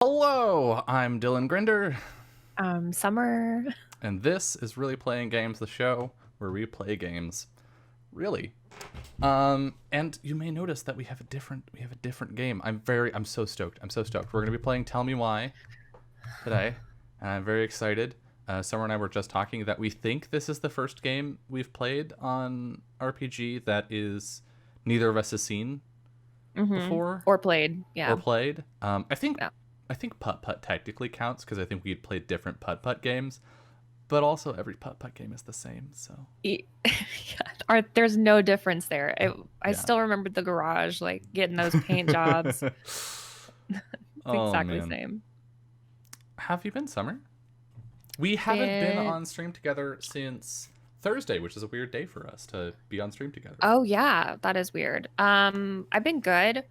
Hello, I'm Dylan Grinder, Summer. and this is Really Playing Games, the show where we play games. Really. And you may notice that we have a different game. I'm so stoked. I'm so stoked. We're gonna be playing Tell Me Why today, and I'm very excited. Summer and I were just talking that we think this is the first game we've played on RPG that is neither of us has seen before Or played. or Yeah. played. Yeah. I think Putt Putt technically counts because I think we'd played different Putt Putt games, but also every Putt Putt game is the same. So There's no difference there. I yeah. still remember the garage, like getting those paint jobs. It's Oh exactly the man, same. have you been, Summer? We haven't been Been on stream together since Thursday, which is a weird day for us to be on stream together. Oh yeah, that is weird. I've been good.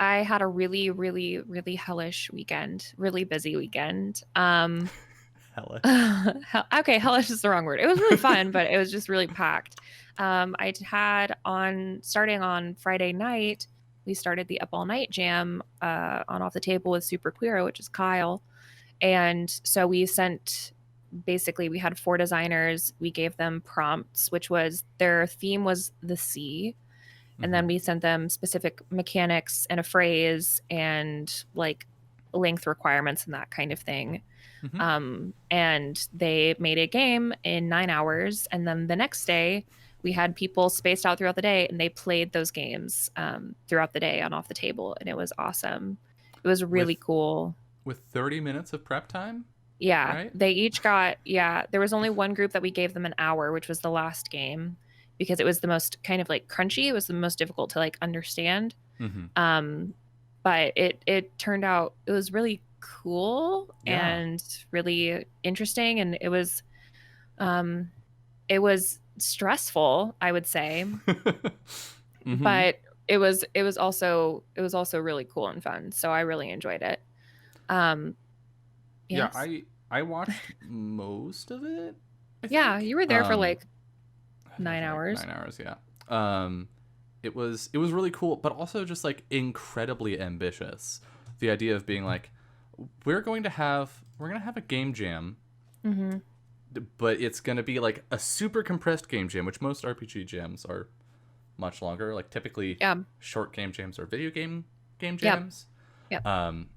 I had a really, really, really hellish weekend, really busy weekend. Hellish. Okay, hellish is the wrong word. It was really fun, but it was just really packed. I had on starting on Friday night, we started the Up All Night Jam on Off the Table with Super Queer, which is Kyle. And so we had four designers. We gave them prompts, which was their theme was the sea. And then we sent them specific mechanics and a phrase and like length requirements and that kind of thing. And they made a game in 9 hours. And then the next day, we had people spaced out throughout the day and they played those games throughout the day on Off the Table. And it was awesome. It was really with cool. with 30 minutes of prep time, Yeah, right? they each got, yeah, there was only one group that we gave them an hour, which was the last game because it was the most kind of like crunchy. It was the most difficult to like understand. Mm-hmm. Um, but it turned out it was really cool Yeah. and really interesting, and um it was stressful, I would say, Mm-hmm. but it was also really cool and fun. So I really enjoyed it. Um, Yeah, yes. I watched most of it, I Yeah, think. you were there for like There nine for like hours. 9 hours, yeah. It was really cool, but also just like incredibly ambitious. The idea of being like, we're gonna have a game jam, Mm-hmm. but it's gonna be like a super compressed game jam, which most RPG jams are much longer. Like typically, Yeah. short game jams are game Yep. jams. Yep. Um,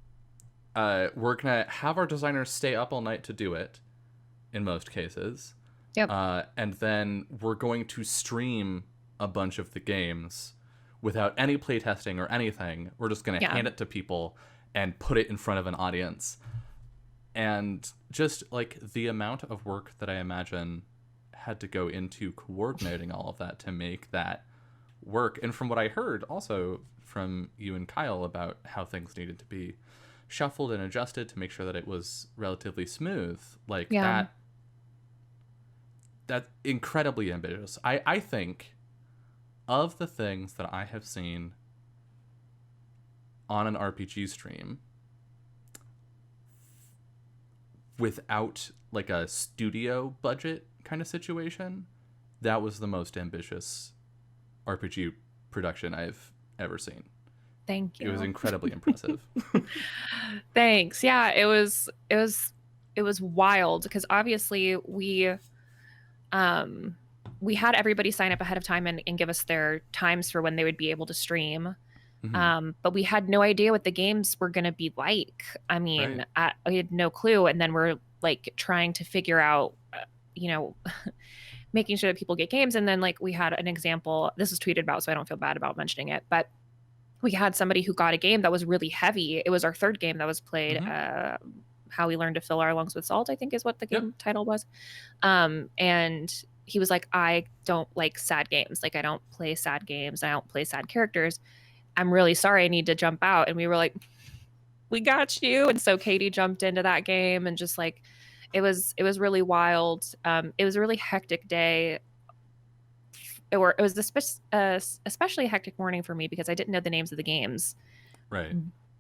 we're gonna have our designers stay up all night to do it, in most cases. Yep. And then we're going to stream a bunch of the games without any playtesting or anything. We're just going to Yeah. hand it to people and put it in front of an audience. And just like the amount of work that I imagine had to go into coordinating all of that to make that work. And from what I heard also from you and Kyle about how things needed to be shuffled and adjusted to make sure that it was relatively smooth, like Yeah. that's incredibly ambitious. I think of the things that I have seen on an RPG stream without like a studio budget kind of situation, that was the most ambitious RPG production I've ever seen. Thank It was you. incredibly impressive. Thanks. Yeah, it was wild because obviously um we had everybody sign up ahead of time and give us their times for when they would be able to stream. Mm-hmm. But we had no idea what the games were going to be like. I Right. mean, we had no clue. And then we're like trying to figure out, you know, making sure that people get games. And then like we had an example, this was tweeted about, so I don't feel bad about mentioning it, but we had somebody who got a game that was really heavy. It was our third game that was played. Mm-hmm. How we learned to fill our lungs with salt, I think is what the Yep. game title was. And he was like, I don't like sad games. Like I don't play sad games. I don't play sad characters. I'm really sorry. I need to jump out. And we were like, we got you. And so Katie jumped into that game and just like, it was really wild. It was a really hectic day. It was especially a hectic morning for me because I didn't know the names of the games Right.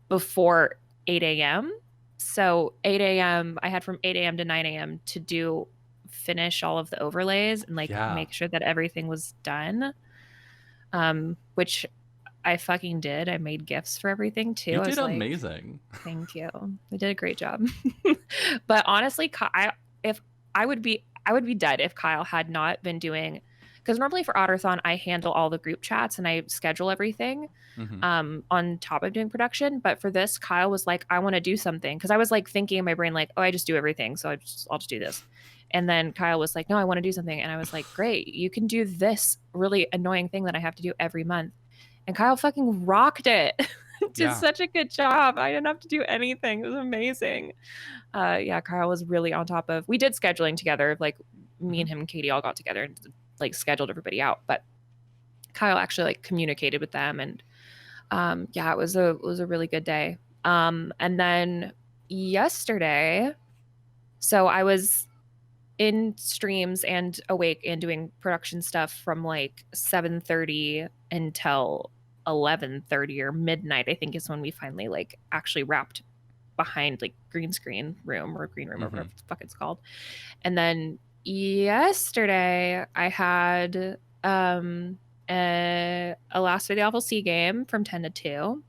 before 8 a.m. So 8 a.m. I had from 8 a.m. to 9 a.m. to finish all of the overlays and like Yeah. make sure that everything was done. Which I fucking did. I made gifts for everything too. You I did was like, amazing. thank you. I did a great job. But honestly, if I would be dead if Kyle had not been doing, because normally for Otterthon I handle all the group chats and I schedule everything on top of doing production. But for this, Kyle was like, I want to do something, because I was like thinking in my brain like, oh, I just do everything, so I'll just do this. And then Kyle was like, no, I want to do something. And I was like, great, you can do this really annoying thing that I have to do every month. And Kyle fucking rocked it. Did such a good job. I didn't have to do anything. It was amazing. Yeah, Kyle was really on top of. We did scheduling together. Like me and him and Katie all got together and like scheduled everybody out. But Kyle actually like communicated with them, and yeah, it was a really good day. And then yesterday, so I was in streams and awake and doing production stuff from like 7:30 until 11:30 or midnight, I think, is when we finally like actually wrapped behind like green screen room or green room or whatever the fuck it's called. And then yesterday I had a Last of the Awful Sea game from 10 to 2.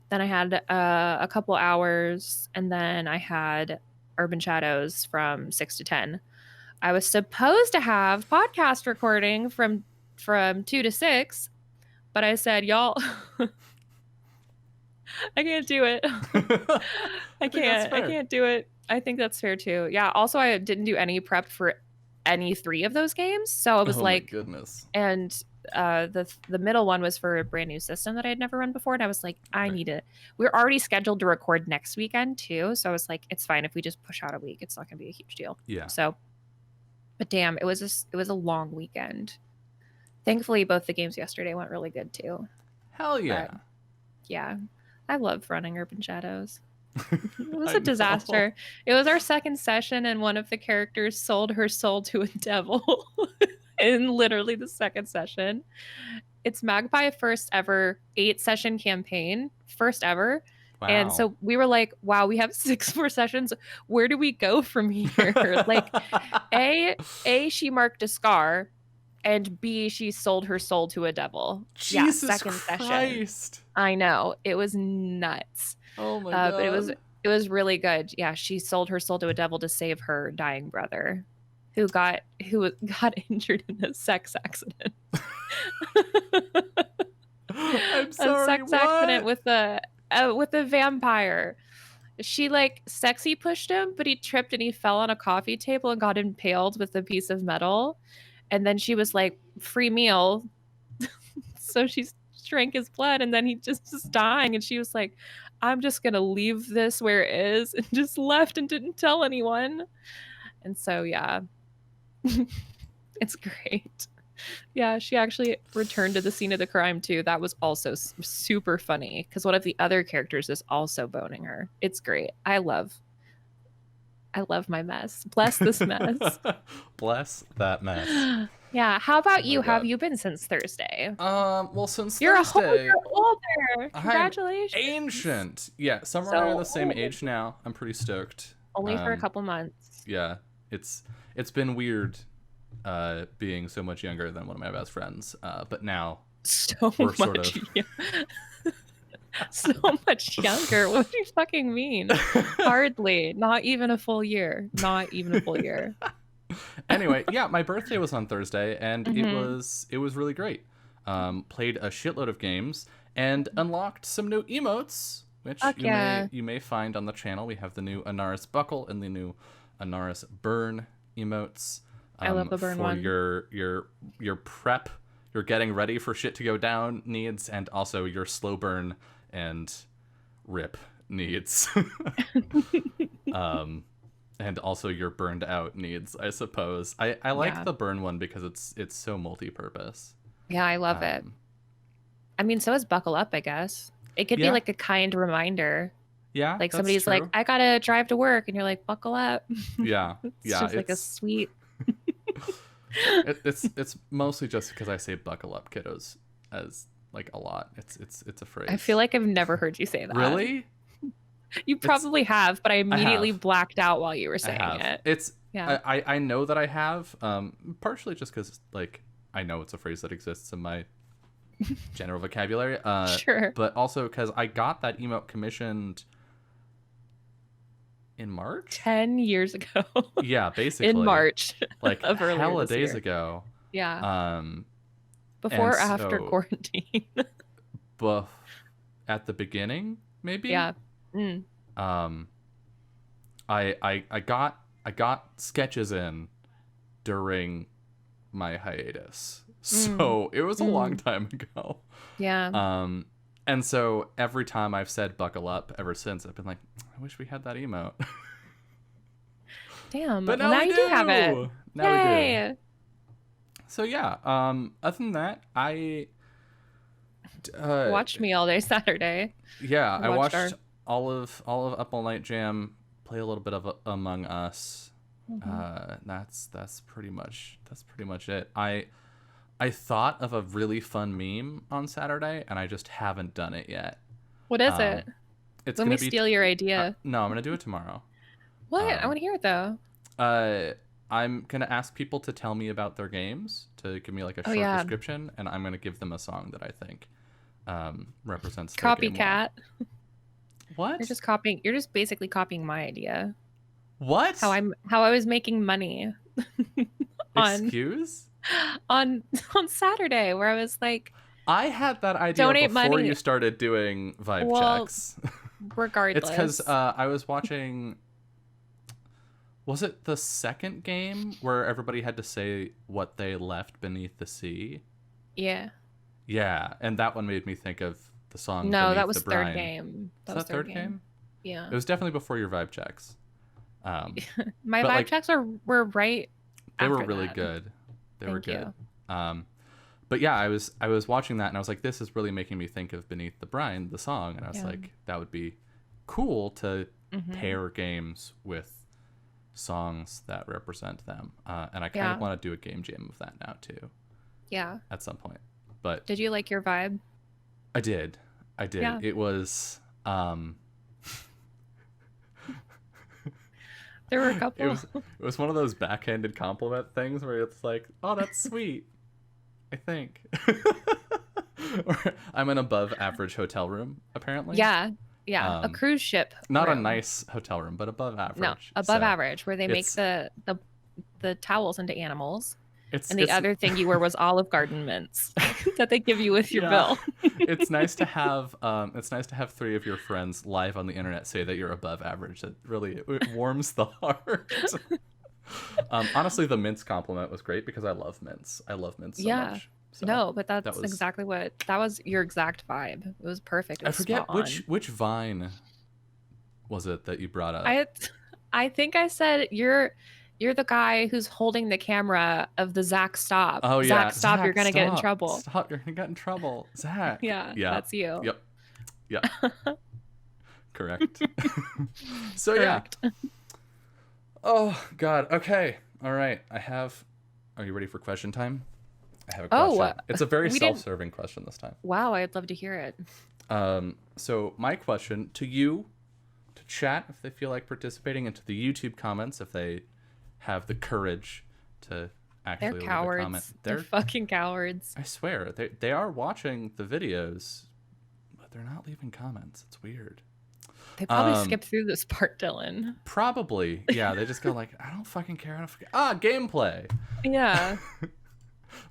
Then I had a couple hours, and then I had Urban Shadows from 6 to 10. I was supposed to have podcast recording from 2 to 6, but I said, y'all, I can't do it. I can't do it. I think that's fair too. Yeah. Also, I didn't do any prep for any 3 of those games, so it was like, my goodness. And the middle one was for a brand new system that I had never run before, and I was like, I need it. We're already scheduled to record next weekend too, so I was like, it's fine if we just push out a week. It's not gonna be a huge deal. Yeah. So, but damn, it was a long weekend. Thankfully, both the games yesterday went really good too. Hell yeah. But, yeah, I love running Urban Shadows. It was a disaster. It was our second session, and one of the characters sold her soul to a devil in literally the second session. It's Magpie first ever 8-session campaign, first ever. Wow. And so we were like, wow, we have 6 more sessions. Where do we go from here? Like, A, she marked a scar, and B, she sold her soul to a devil. Jesus second Christ. session. I know. It was nuts. Oh my God. But it was really good. Yeah, she sold her soul to a devil to save her dying brother, who got injured in a sex accident. I'm sorry. A sex accident with a vampire. She like sexy pushed him, but he tripped and he fell on a coffee table and got impaled with a piece of metal. And then she was like, free meal. So she drank his blood, and then he just was dying. And she was like, I'm just going to leave this where it is, and just left and didn't tell anyone. And so, yeah, it's great. Yeah, she actually returned to the scene of the crime too. That was also super funny, because one of the other characters is also boning her. It's great. I love my mess. Bless this mess. Bless that mess. Yeah. How about you? How have you been since Thursday? Well, since you're Thursday, a whole year older. Congratulations. I'm ancient. Yeah, Summer and I are the same age now. I'm pretty stoked. Only for a couple months. Yeah, it's been weird being so much younger than one of my best friends. But now we're sort of so much younger. What do you fucking mean? Hardly. Not even a full year. Not even a full year. Anyway, yeah, my birthday was on Thursday, and it was really great. Played a shitload of games and unlocked some new emotes, which you may find on the channel. We have the new Anaris buckle and the new Anaris burn emotes. I love the burn for one. Your prep, your getting ready for shit to go down needs, and also your slow burn and rip needs. And also your burned out needs, I suppose. I like the burn one because it's so multi-purpose. Yeah, I love it. I mean, so is buckle up, I guess. It could be like a kind reminder. Yeah, like somebody's true. Like, I gotta drive to work, and you're like, buckle up. Yeah, it's just like a sweet. it's mostly just because I say buckle up, kiddos, as like a lot. It's a phrase. I feel like I've never heard you say that. Really? You probably have, but I immediately blacked out while you were saying it. I know that I have, partially just because like I know it's a phrase that exists in my general vocabulary. Sure. But also because I got that emote commissioned in March. 10 years ago. Yeah, basically. In March Like of earlier hella this days year. ago. Yeah. And Before or after so, quarantine. at the beginning, maybe. Yeah. Mm. I got sketches in during my hiatus, so it was a long time ago. Yeah. And so every time I've said "buckle up" ever since, I've been like, I wish we had that emote. Damn. But Well, now now we you do have it. Now we do. Yay. So yeah. Other than that, I Watched me all day Saturday. yeah, I watched our... all of Up All Night Jam, play a little bit of Among Us. That's pretty much it. I thought of a really fun meme on Saturday, and I just haven't done it yet. What is it? It's Let gonna me be steal your idea. No, I'm gonna do it tomorrow. What? I want to hear it though. I'm gonna ask people to tell me about their games, to give me like a short description, and I'm gonna give them a song that I think represents their game Copycat. well. What? You're just basically copying my idea. What? How I was making money. Excuse? On Saturday, where I was like, I had that idea donate before money. You started doing vibe checks. Regardless. It's because I was watching. Was it the second game where everybody had to say what they left beneath the sea? Yeah. Yeah, and that one made me think of the song. No, Beneath that was the Brine. third game. Was that third game? Yeah. It was definitely before your vibe checks. My vibe checks were right. They were really that. good. They were good. You. But yeah, I was watching that and I was like, this is really making me think of Beneath the Brine, the song, and I was like, that would be cool to pair games with songs that represent them. And I kind of want to do a game jam of that now too. Yeah. At some point. But did you like your vibe? I did. Yeah. It was there were a couple. It was one of those backhanded compliment things where it's like, oh, that's sweet. I think. Or I'm an above average hotel room, apparently. Yeah. Yeah. A cruise ship. Not room. a nice hotel room, but above average. No, above average, where they make the towels into animals. And the other thing you were was Olive Garden mints that they give you with your bill. It's nice to have three of your friends live on the internet say that you're above average. It really warms the heart. Honestly, the mints compliment was great because I love mints. I love mints so much. So no, but that was your exact vibe. It was perfect. It was I forget which Vine was it that you brought up. I think I said you're the guy who's holding the camera of the Zach stop. Oh yeah, Zach, stop! You're gonna get in trouble. Stop! You're gonna get in trouble, Zach. Yeah, that's you. Yep. Correct. So correct. Yeah. Oh God. Okay. All right. Are you ready for question time? I have a question. It's a very self-serving question this time. Wow, I'd love to hear it. So my question to you, to chat if they feel like participating, and to the YouTube comments if they have the courage to actually leave a comment. They're fucking cowards. I swear, they are watching the videos, but they're not leaving comments. It's weird. They probably skipped through this part, Dylan. Probably, yeah. They just go like, I don't fucking care. Gameplay. Yeah.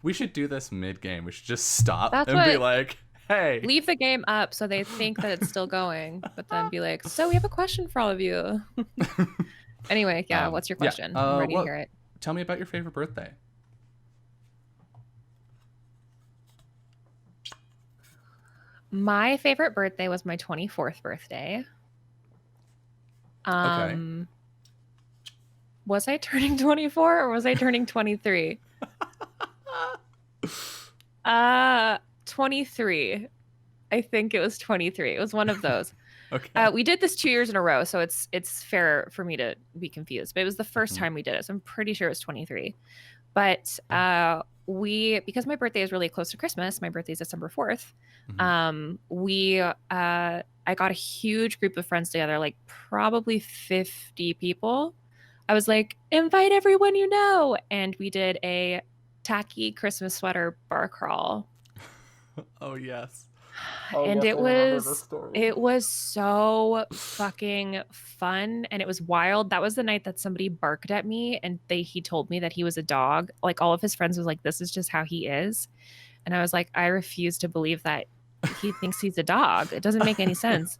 We should do this mid-game. We should just stop be like, hey. Leave the game up so they think that it's still going, but then be like, so we have a question for all of you. Anyway, what's your question? I'm ready to hear it. Tell me about your favorite birthday. My favorite birthday was my 24th birthday. Okay. Was I turning 24 or was I turning 23? 23. I think it was 23. It was one of those. Okay. We did this 2 years in a row, so it's fair for me to be confused. But it was the first time we did it, so I'm pretty sure it was 23. But because my birthday is really close to Christmas, my birthday is December 4th. I got a huge group of friends together, like probably 50 people. I was like, invite everyone you know, and we did a tacky Christmas sweater bar crawl. Oh yes. And Yes, I remember this story. it was so fucking fun and it was wild. That was the night that somebody barked at me and he told me that he was a dog. Like all of his friends was like, this is just how he is. And I was like, I refuse to believe that he thinks he's a dog. It doesn't make any sense.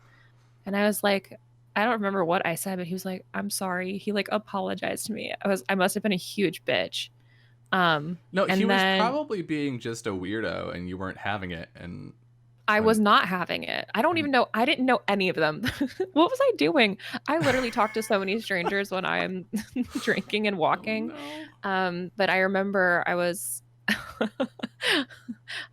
And I was like, I don't remember what I said, but he was like, I'm sorry. He like apologized to me. I must have been a huge bitch. No, he And was then probably being just a weirdo, and you weren't having it. And I when was not having it. I don't and even know. I didn't know any of them. What was I doing? I literally talk to so many strangers when I'm drinking and oh walking. no. But I remember I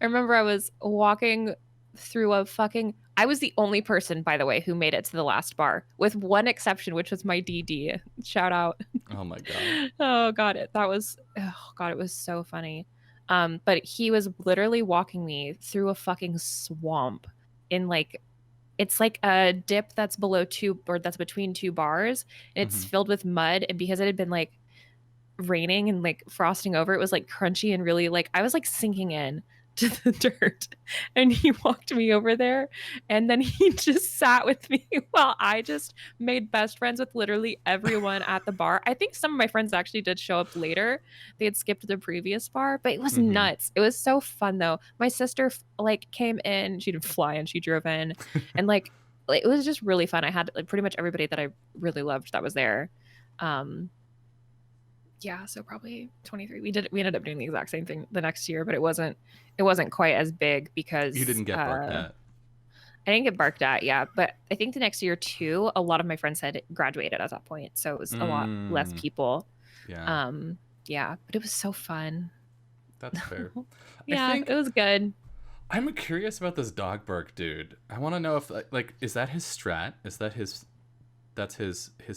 remember I was walking through a fucking. I was the only person, by the way, who made it to the last bar, with one exception, which was my DD. Shout out. Oh my god. Oh god, it was so funny. But he was literally walking me through a fucking swamp in like it's like a dip that's below two or that's between two bars and it's Hmm. filled with mud and because it had been like raining and like frosting over. It was like crunchy and really like I was like sinking in to the dirt. And he walked me over there and then he just sat with me while I just made best friends with literally everyone at the bar. I think some of my friends actually did show up later. They had skipped the previous bar, but it was Hmm. nuts. It was so fun though. My sister like came in, she didn't fly in, she drove in and like it was just really fun. I had like pretty much everybody that I really loved that was there. Um yeah, so probably 23. We ended up doing the exact same thing the next year, but it wasn't quite as big You because didn't get barked at. I didn't get barked at, yeah. But I think the next year too, a lot of my friends had graduated at that point, so it was a lot less Mm, people. yeah, Um, yeah, but it was so fun. that's fair. I Yeah, it think was good. I'm curious about this dog bark dude. I want to know if like is that his strat? Is that his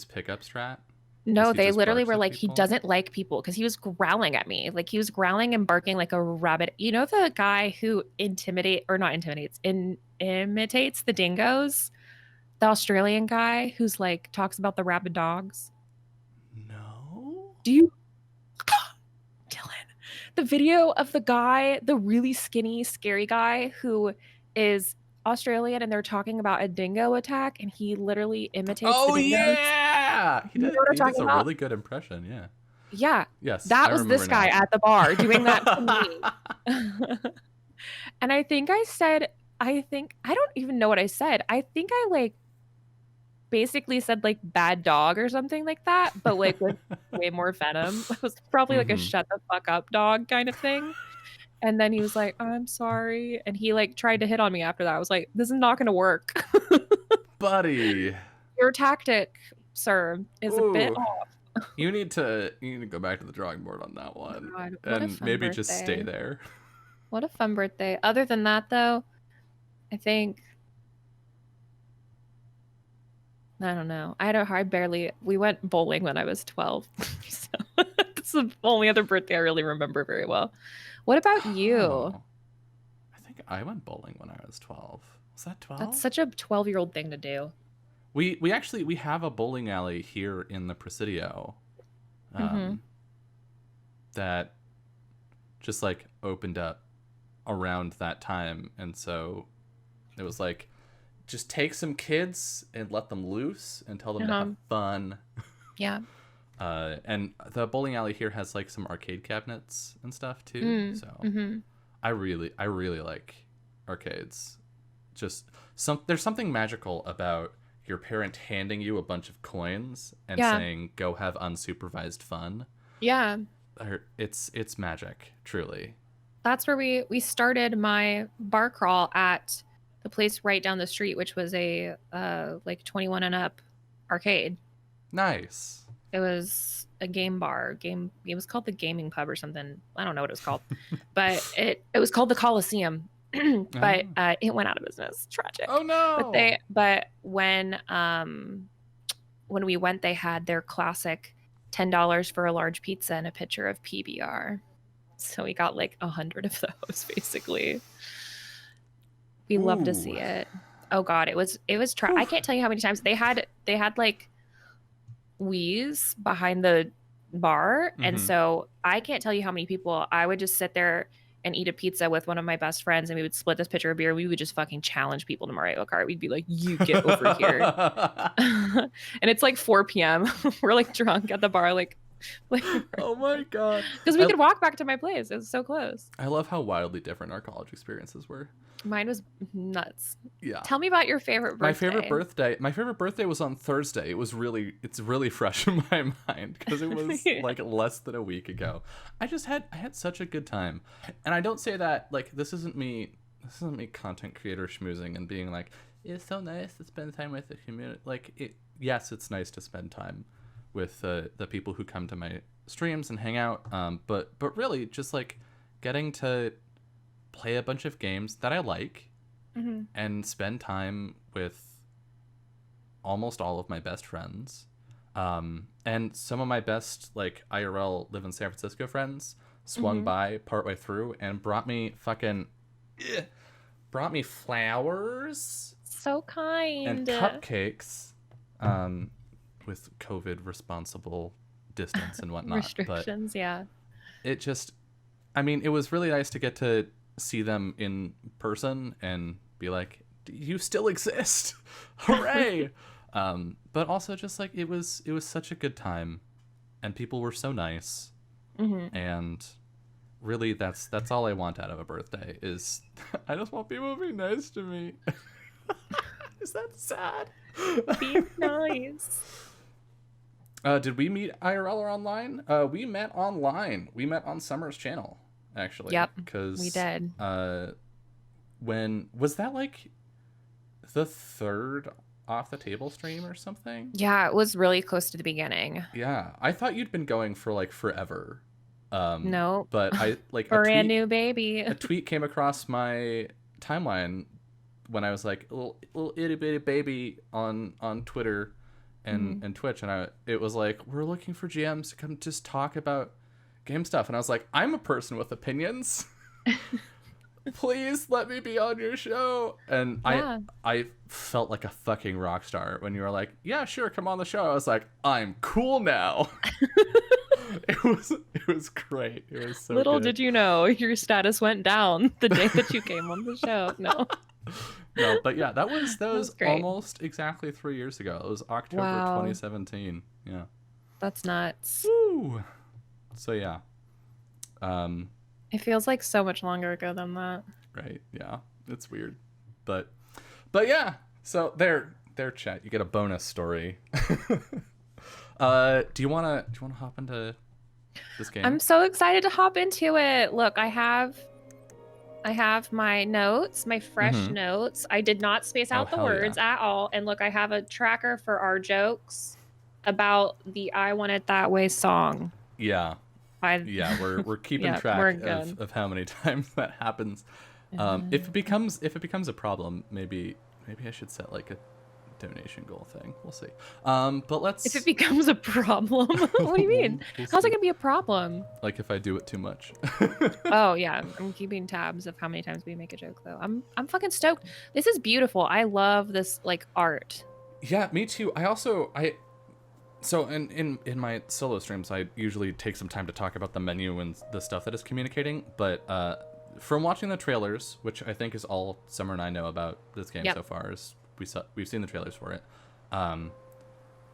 pickup strat? Is No, he they just literally barks were at like, he people? doesn't like people because he was growling at me. Like he was growling and barking like a rabbit. You know the guy who imitates the dingoes? The Australian guy who's like talks about the rabid dogs. No. Do you Dylan? The video of the guy, the really skinny, scary guy who is Australian and they're talking about a dingo attack and he literally imitates the Oh dingoes. yeah, You know what I'm he does talking a about? really good impression. Yeah. Yeah. Yes, That I was remember this guy now. at the bar doing that to me. And I think I don't even know what I said. I think I like basically said like bad dog or something like that, but like with way more venom. It was probably like a Hmm. shut the fuck up dog kind of thing. And then he was like, I'm sorry. And he like tried to hit on me after that. I was like, this is not going to work. Buddy. Your tactic, sir, is a bit Ooh, off. you need to go back to the drawing board on that one, God, what a and fun maybe just stay birthday. there. What a fun birthday. Other than that, though, I think I don't know. I barely we went bowling when I was 12. So that's the only other birthday I really remember very well. What about you? Oh, I think I went bowling when I was 12. Was that That's 12? such a 12-year-old thing to do. We actually we have a bowling alley here in the Presidio, Hmm. um, that just like opened up around that time, and so it was like just take some kids and let them loose and tell them to have Um, fun. yeah. And the bowling alley here has like some arcade cabinets and stuff too. Mm, So hmm. I really like arcades. Just there's something magical about your parent handing you a bunch of coins and Yeah. saying go have unsupervised fun. Yeah. It's magic, truly. That's where we started my bar crawl at the place right down the street, which was a like 21 and up arcade. Nice. It was a game bar. It was called the Gaming Pub or something. I don't know what it was called. But it was called the Coliseum. But Oh. it went out of business. Oh Tragic. no. But when we went they had their classic $10 for a large pizza and a pitcher of PBR. So we got like 100 of those basically. We love to Ooh. see it. Oh god, I Whew. can't tell you how many times they had like Wii's behind the bar. And Mm-hmm. so I can't tell you how many people I would just sit there and eat a pizza with one of my best friends, and we would split this pitcher of beer. We would just fucking challenge people to Mario Kart. We'd be like, "You get over here," and it's like 4 p.m. We're like drunk at the bar, like Oh my god! because we could walk back to my place. It was so close. I love how wildly different our college experiences were. Mine was nuts. Yeah. Tell me about your favorite birthday. My favorite birthday was on Thursday. It's really fresh in my mind because it was like less than a week ago. I had such a good time. And I don't say that like this isn't me content creator schmoozing and being like, it's so nice to spend time with the community. Like yes, it's nice to spend time with the people who come to my streams and hang out. But really just like getting to play a bunch of games that I like and spend time with almost all of my best friends. And some of my best like IRL live in San Francisco friends swung by partway through and brought me flowers. So kind. And cupcakes with COVID responsible distance and whatnot. Restrictions, but yeah. It just, I mean, it was really nice to get to see them in person and be like, you still exist. Hooray. But also just like it was such a good time and people were so nice. And really that's all I want out of a birthday is I just want people to be nice to me. Is that sad? Be nice. Did we meet IRL or online? We met online. We met on Summer's channel, actually. Yep, because we did. When was that like the third off the table stream or something? Yeah, it was really close to the beginning. Yeah, I thought you'd been going for like forever. No, but I like brand new baby. A tweet came across my timeline when I was like a little itty bitty baby on Twitter and Twitch, and it was like, we're looking for GMs to come just talk about game stuff, and I was like, I'm a person with opinions. Please let me be on your show. And yeah. I felt like a fucking rock star when you were like, yeah, sure, come on the show. I was like, I'm cool now. It was great. It was so Little good. Did you know your status went down the day that you came on the show. No, but yeah, that was almost exactly 3 years ago. It was October 2017. Yeah, that's nuts. Woo. So yeah, it feels like so much longer ago than that. Right? Yeah, it's weird, but yeah. So there, chat. You get a bonus story. Do you wanna hop into this game? I'm so excited to hop into it. Look, I have my notes, my fresh notes. I did not space out the words at all. And look, I have a tracker for our jokes about the "I Want It That Way" song. Yeah. We're keeping track of how many times that happens. If it becomes a problem, maybe I should set like a donation goal thing. We'll see. But let's. If it becomes a problem, what do you mean? How's it gonna be a problem? Like if I do it too much. Oh yeah, I'm keeping tabs of how many times we make a joke though. I'm fucking stoked. This is beautiful. I love this like art. Yeah, me too. So in my solo streams, I usually take some time to talk about the menu and the stuff that it's communicating. But from watching the trailers, which I think is all Summer and I know about this game so far, is we've seen the trailers for it.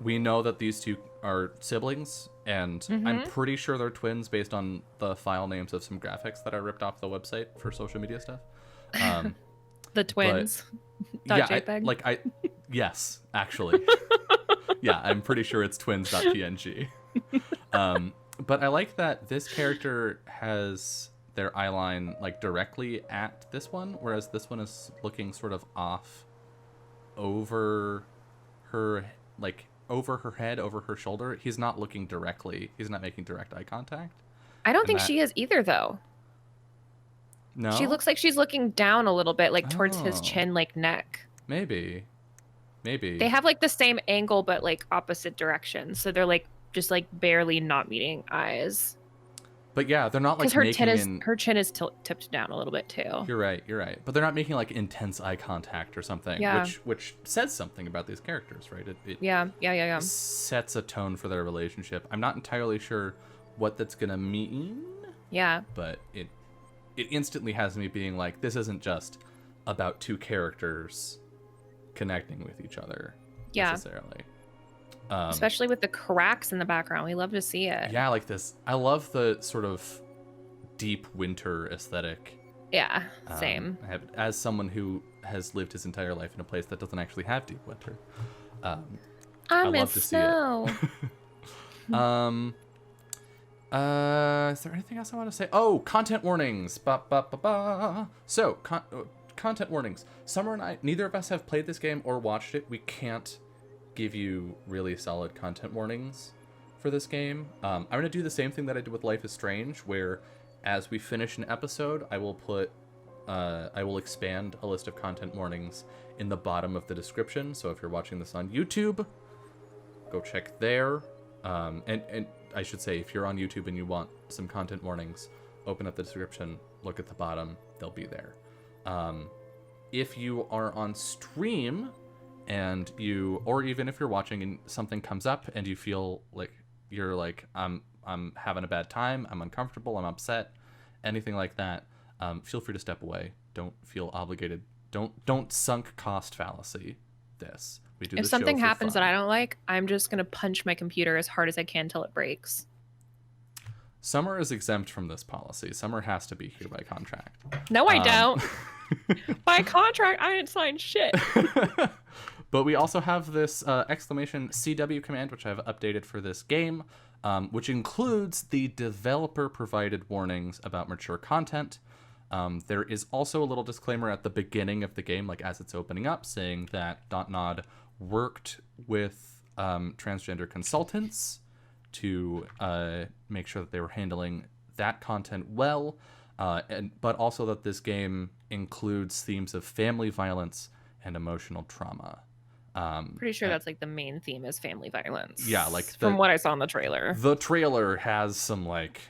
We know that these two are siblings, and I'm pretty sure they're twins based on the file names of some graphics that I ripped off the website for social media stuff. The twins. Yeah, yes, actually. Yeah, I'm pretty sure it's twins.png. But I like that this character has their eyeline like directly at this one, whereas this one is looking sort of off over her head, over her shoulder. He's not looking directly. He's not making direct eye contact. I don't think she is either, though. No? She looks like she's looking down a little bit, like towards his chin, like neck. Maybe. They have like the same angle, but like opposite directions. So they're like just like barely not meeting eyes. But yeah, they're not like her chin is tipped down a little bit too. You're right. But they're not making like intense eye contact or something, which says something about these characters, right? It sets a tone for their relationship. I'm not entirely sure what that's gonna mean. Yeah. But it instantly has me being like, this isn't just about two characters connecting with each other necessarily. Especially with the cracks in the background. We love to see it. Yeah, like this. I love the sort of deep winter aesthetic. Yeah, same. As someone who has lived his entire life in a place that doesn't actually have deep winter, I love to snow. see it. Is there anything else I want to say? Oh, content warnings. So, content warnings. Summer and I, neither of us have played this game or watched it. We can't give you really solid content warnings for this game. I'm going to do the same thing that I did with Life is Strange, where as we finish an episode, I will expand a list of content warnings in the bottom of the description. So if you're watching this on YouTube, go check there. And I should say, if you're on YouTube and you want some content warnings, open up the description, look at the bottom, they'll be there. If you are on stream and or even if you're watching and something comes up and you feel like you're like, I'm having a bad time, I'm uncomfortable, I'm upset, anything like that, feel free to step away. Don't feel obligated. Don't sunk cost fallacy this. We do If this something show for happens fun. that I don't like, I'm just going to punch my computer as hard as I can till it breaks. Summer is exempt from this policy. Summer has to be here by contract. No, I don't. By contract, I didn't sign shit. But we also have this exclamation CW command, which I've updated for this game, which includes the developer-provided warnings about mature content. There is also a little disclaimer at the beginning of the game, like as it's opening up, saying that Dontnod worked with transgender consultants to make sure that they were handling that content well, but also that this game includes themes of family violence and emotional trauma. Pretty sure that's like the main theme is family violence. Yeah, like from what I saw in the trailer. The trailer has some like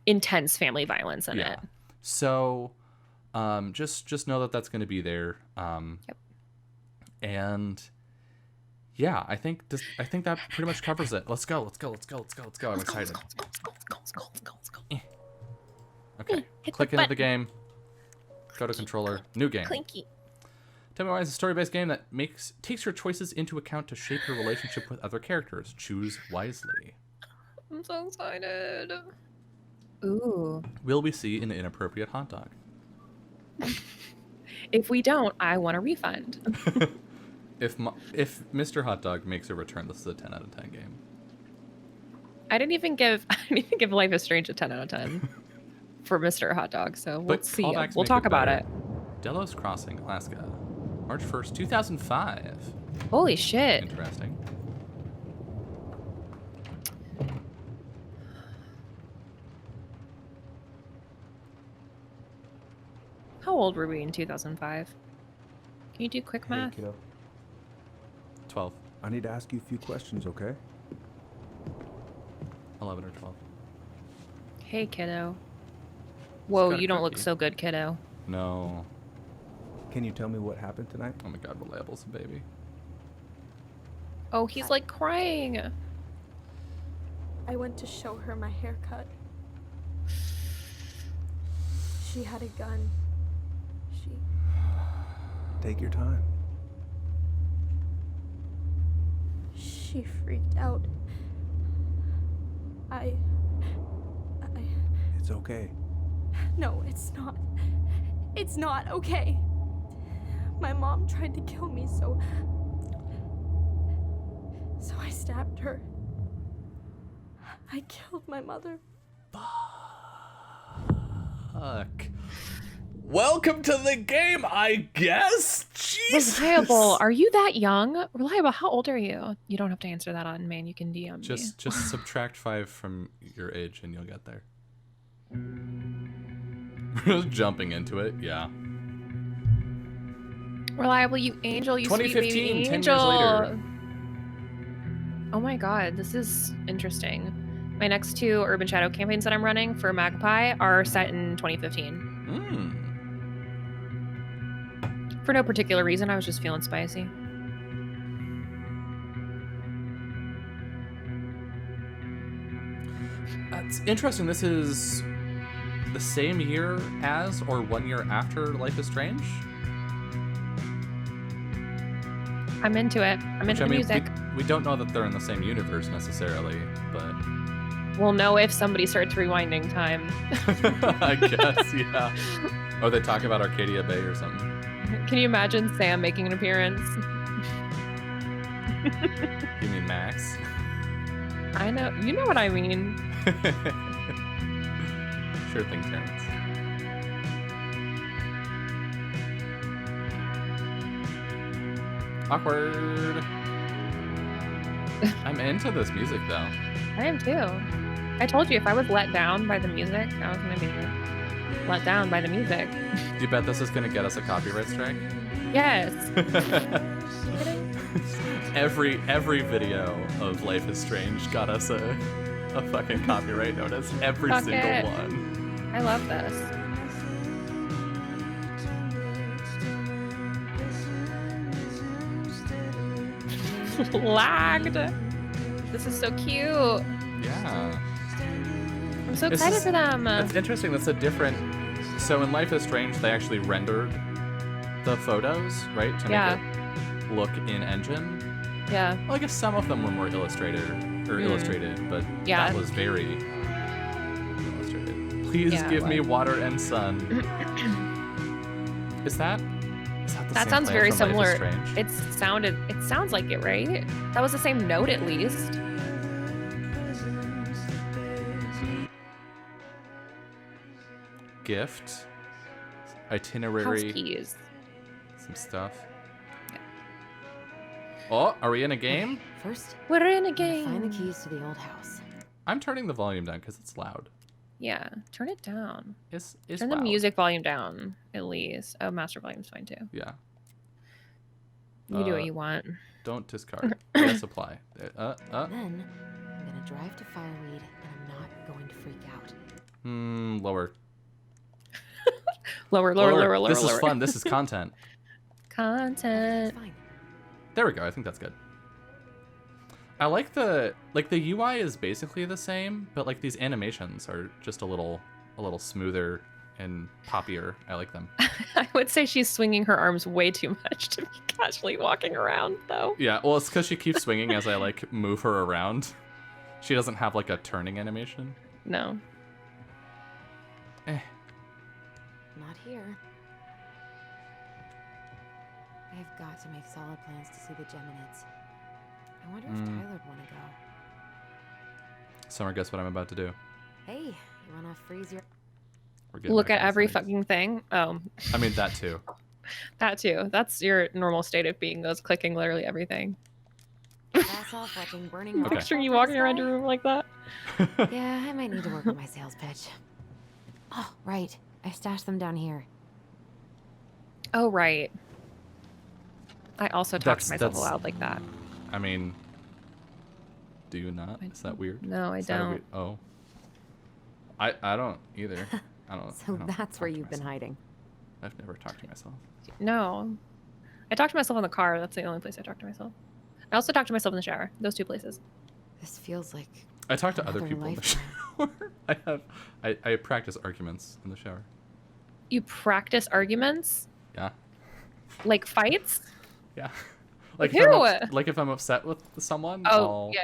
intense family violence in it. So just know that that's going to be there. Yep. And yeah, I think that pretty much covers it. Let's go. I'm excited. Okay. Click into the game. Go to controller. New game. Clinky. Tell Me Why is a story-based game that takes your choices into account to shape your relationship with other characters. Choose wisely. I'm so excited. Ooh. Will we see an inappropriate hot dog? If we don't, I want a refund. If Mr. Hot Dog makes a return, this is a 10 out of 10 game. I didn't even give Life is Strange a 10 out of 10 for Mr. Hot Dog, so we'll see. We'll talk about it. Delos Crossing, Alaska. March 1st, 2005. Holy shit. Interesting. How old were we in 2005? Can you do quick math? Hey, kiddo. 12. I need to ask you a few questions, okay? 11 or 12. Hey, kiddo. Whoa, got a you don't look cookie. so good, kiddo. No. Can you tell me what happened tonight? Oh my god, Reliable's a baby. Oh, he's like crying. I went to show her my haircut. She had a gun. Take your time. She freaked out. It's okay. No, it's not. It's not okay. My mom tried to kill me, so I stabbed her. I killed my mother. Fuck. Welcome to the game, I guess. Jesus. Reliable, are you that young? Reliable, how old are you? You don't have to answer that on man. You can DM me. Just subtract 5 from your age and you'll get there. Just jumping into it, yeah. Reliable, you angel, you sweet 2015, baby 10 angel. years later. Oh my god, this is interesting. My next 2 Urban Shadow campaigns that I'm running for Magpie are set in 2015. For no particular reason, I was just feeling spicy. It's interesting. This is the same year as or 1 year after Life is Strange. I'm into it. I'm into the music. We don't know that they're in the same universe necessarily, but We'll know if somebody starts rewinding time. I guess, yeah. Or they talk about Arcadia Bay or something. Can you imagine Sam making an appearance? You mean Max? I know. You know what I mean. Sure thing, Terrence. Awkward. I'm into this music though. I am too. I told you if I was let down by the music, I was going to be let down by the music. Do you bet this is going to get us a copyright strike? Yes. every video of Life is Strange got us a fucking copyright notice. Every Fuck single it. one. I love this. Lagged. This is so cute. Yeah. I'm so This excited is- for them. It's interesting. That's a different. So in Life is Strange, they actually rendered the photos, right, to make Yeah. it look in engine. Yeah. Well, I guess some of them were more illustrated, but Yeah. that was very illustrated. Please Yeah, it give me was. water and sun. Is that the That same sounds plan very from Life is similar. Strange? It sounds like it, right? That was the same note at least. Gift, House itinerary, keys. some stuff. Oh, are we in a game? First, We're in a I'm gonna find the game. keys to the old house. I'm turning the volume down because it's loud. Yeah, turn it down. It's Turn loud. the music volume down, at least. Oh, master volume's fine too. Yeah. You do Uh, what you want. Don't discard. Yes, apply. Then I'm gonna drive to Fireweed, and I'm not going to freak out. Lower. Lower. This is fun. This is content. It's Content. fine. There we go. I think that's good. I like the UI is basically the same, but like these animations are just a little smoother and poppier. I like them. I would say she's swinging her arms way too much to be casually walking around, though. Yeah, well, it's because she keeps swinging as I like move her around. She doesn't have like a turning animation. No. Not here. I've got to make solid plans to see the Geminids. I wonder if Tyler'd want to go. Summer, guess what I'm about to do? Hey, you want to freeze your... We're getting Look back at to every things. fucking thing. Oh, I mean that too. that too. That's your normal state of being, goes clicking literally everything. Pass off watching burning Okay. rocks Picture you fall walking from the around your sky? room like that. Yeah, I might need to work on my sales pitch. Oh, right. I stashed them down here. Oh, right. I also talk to myself That's- aloud like that. I mean, do you not? Is that weird? No, I Is that don't. weird? Oh. I don't either. I don't. So I don't that's talk where to you've been myself. hiding. I've never talked to myself. No. I talk to myself in the car. That's the only place I talk to myself. I also talk to myself in the shower. Those two places. This feels like I talk to other another people in the lifetime. shower. I practice arguments in the shower. You practice arguments? Yeah. Like fights? Yeah. With If I'm upset with someone, Oh, yeah.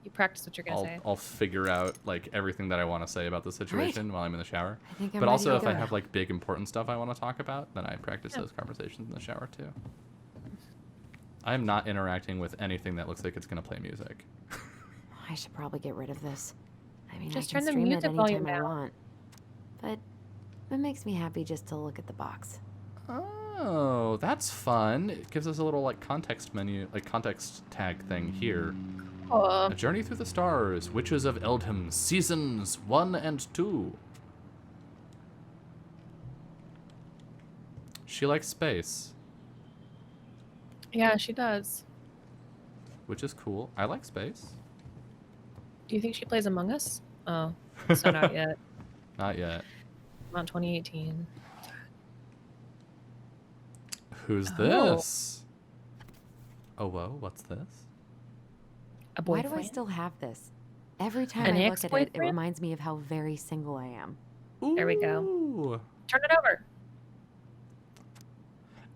You practice what you're going to say. I'll figure out like everything that I want to say about the situation while I'm in the shower. I think I'm But ready also to if go I have now. like big important stuff I want to talk about, then I practice Yeah. those conversations in the shower too. I'm not interacting with anything that looks like it's going to play music. I should probably get rid of this. I mean, Just I can turn the stream music it volume anytime I down. want. But it makes me happy just to look at the box. Oh, that's fun. It gives us a little like context menu, like context tag thing here. Oh, A Journey Through the Stars, Witches of Eldham, Seasons 1 and 2. She likes space, yeah, she does. which is cool. I like space. Do you think she plays Among Us? Oh, so not yet. Not yet. Not 2018. Who's Oh. this? Oh, whoa, what's this? A Why boyfriend? do I still have this? Every time An I look at it, it ex-boyfriend? reminds me of how very single I am. There we go. Ooh. Turn it over.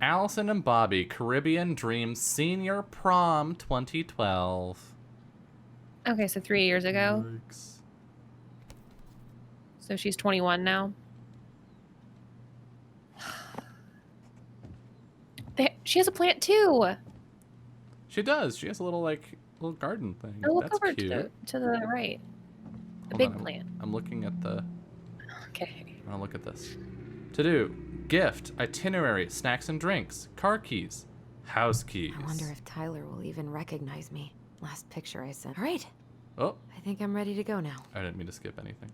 Allison and Bobby, Caribbean Dreams Senior Prom 2012. Okay, so 3 years ago. Yikes. So she's 21 now. She has a plant too. She does. She has a little little garden thing. Oh, look That's over cute. to the right. A Hold big on, plant. I'm looking at the. Okay. I want to look at this. To do, gift, itinerary, snacks and drinks, car keys, house keys. I wonder if Tyler will even recognize me. Last picture I sent. All right, Oh, I think I'm ready to go now. I didn't mean to skip anything.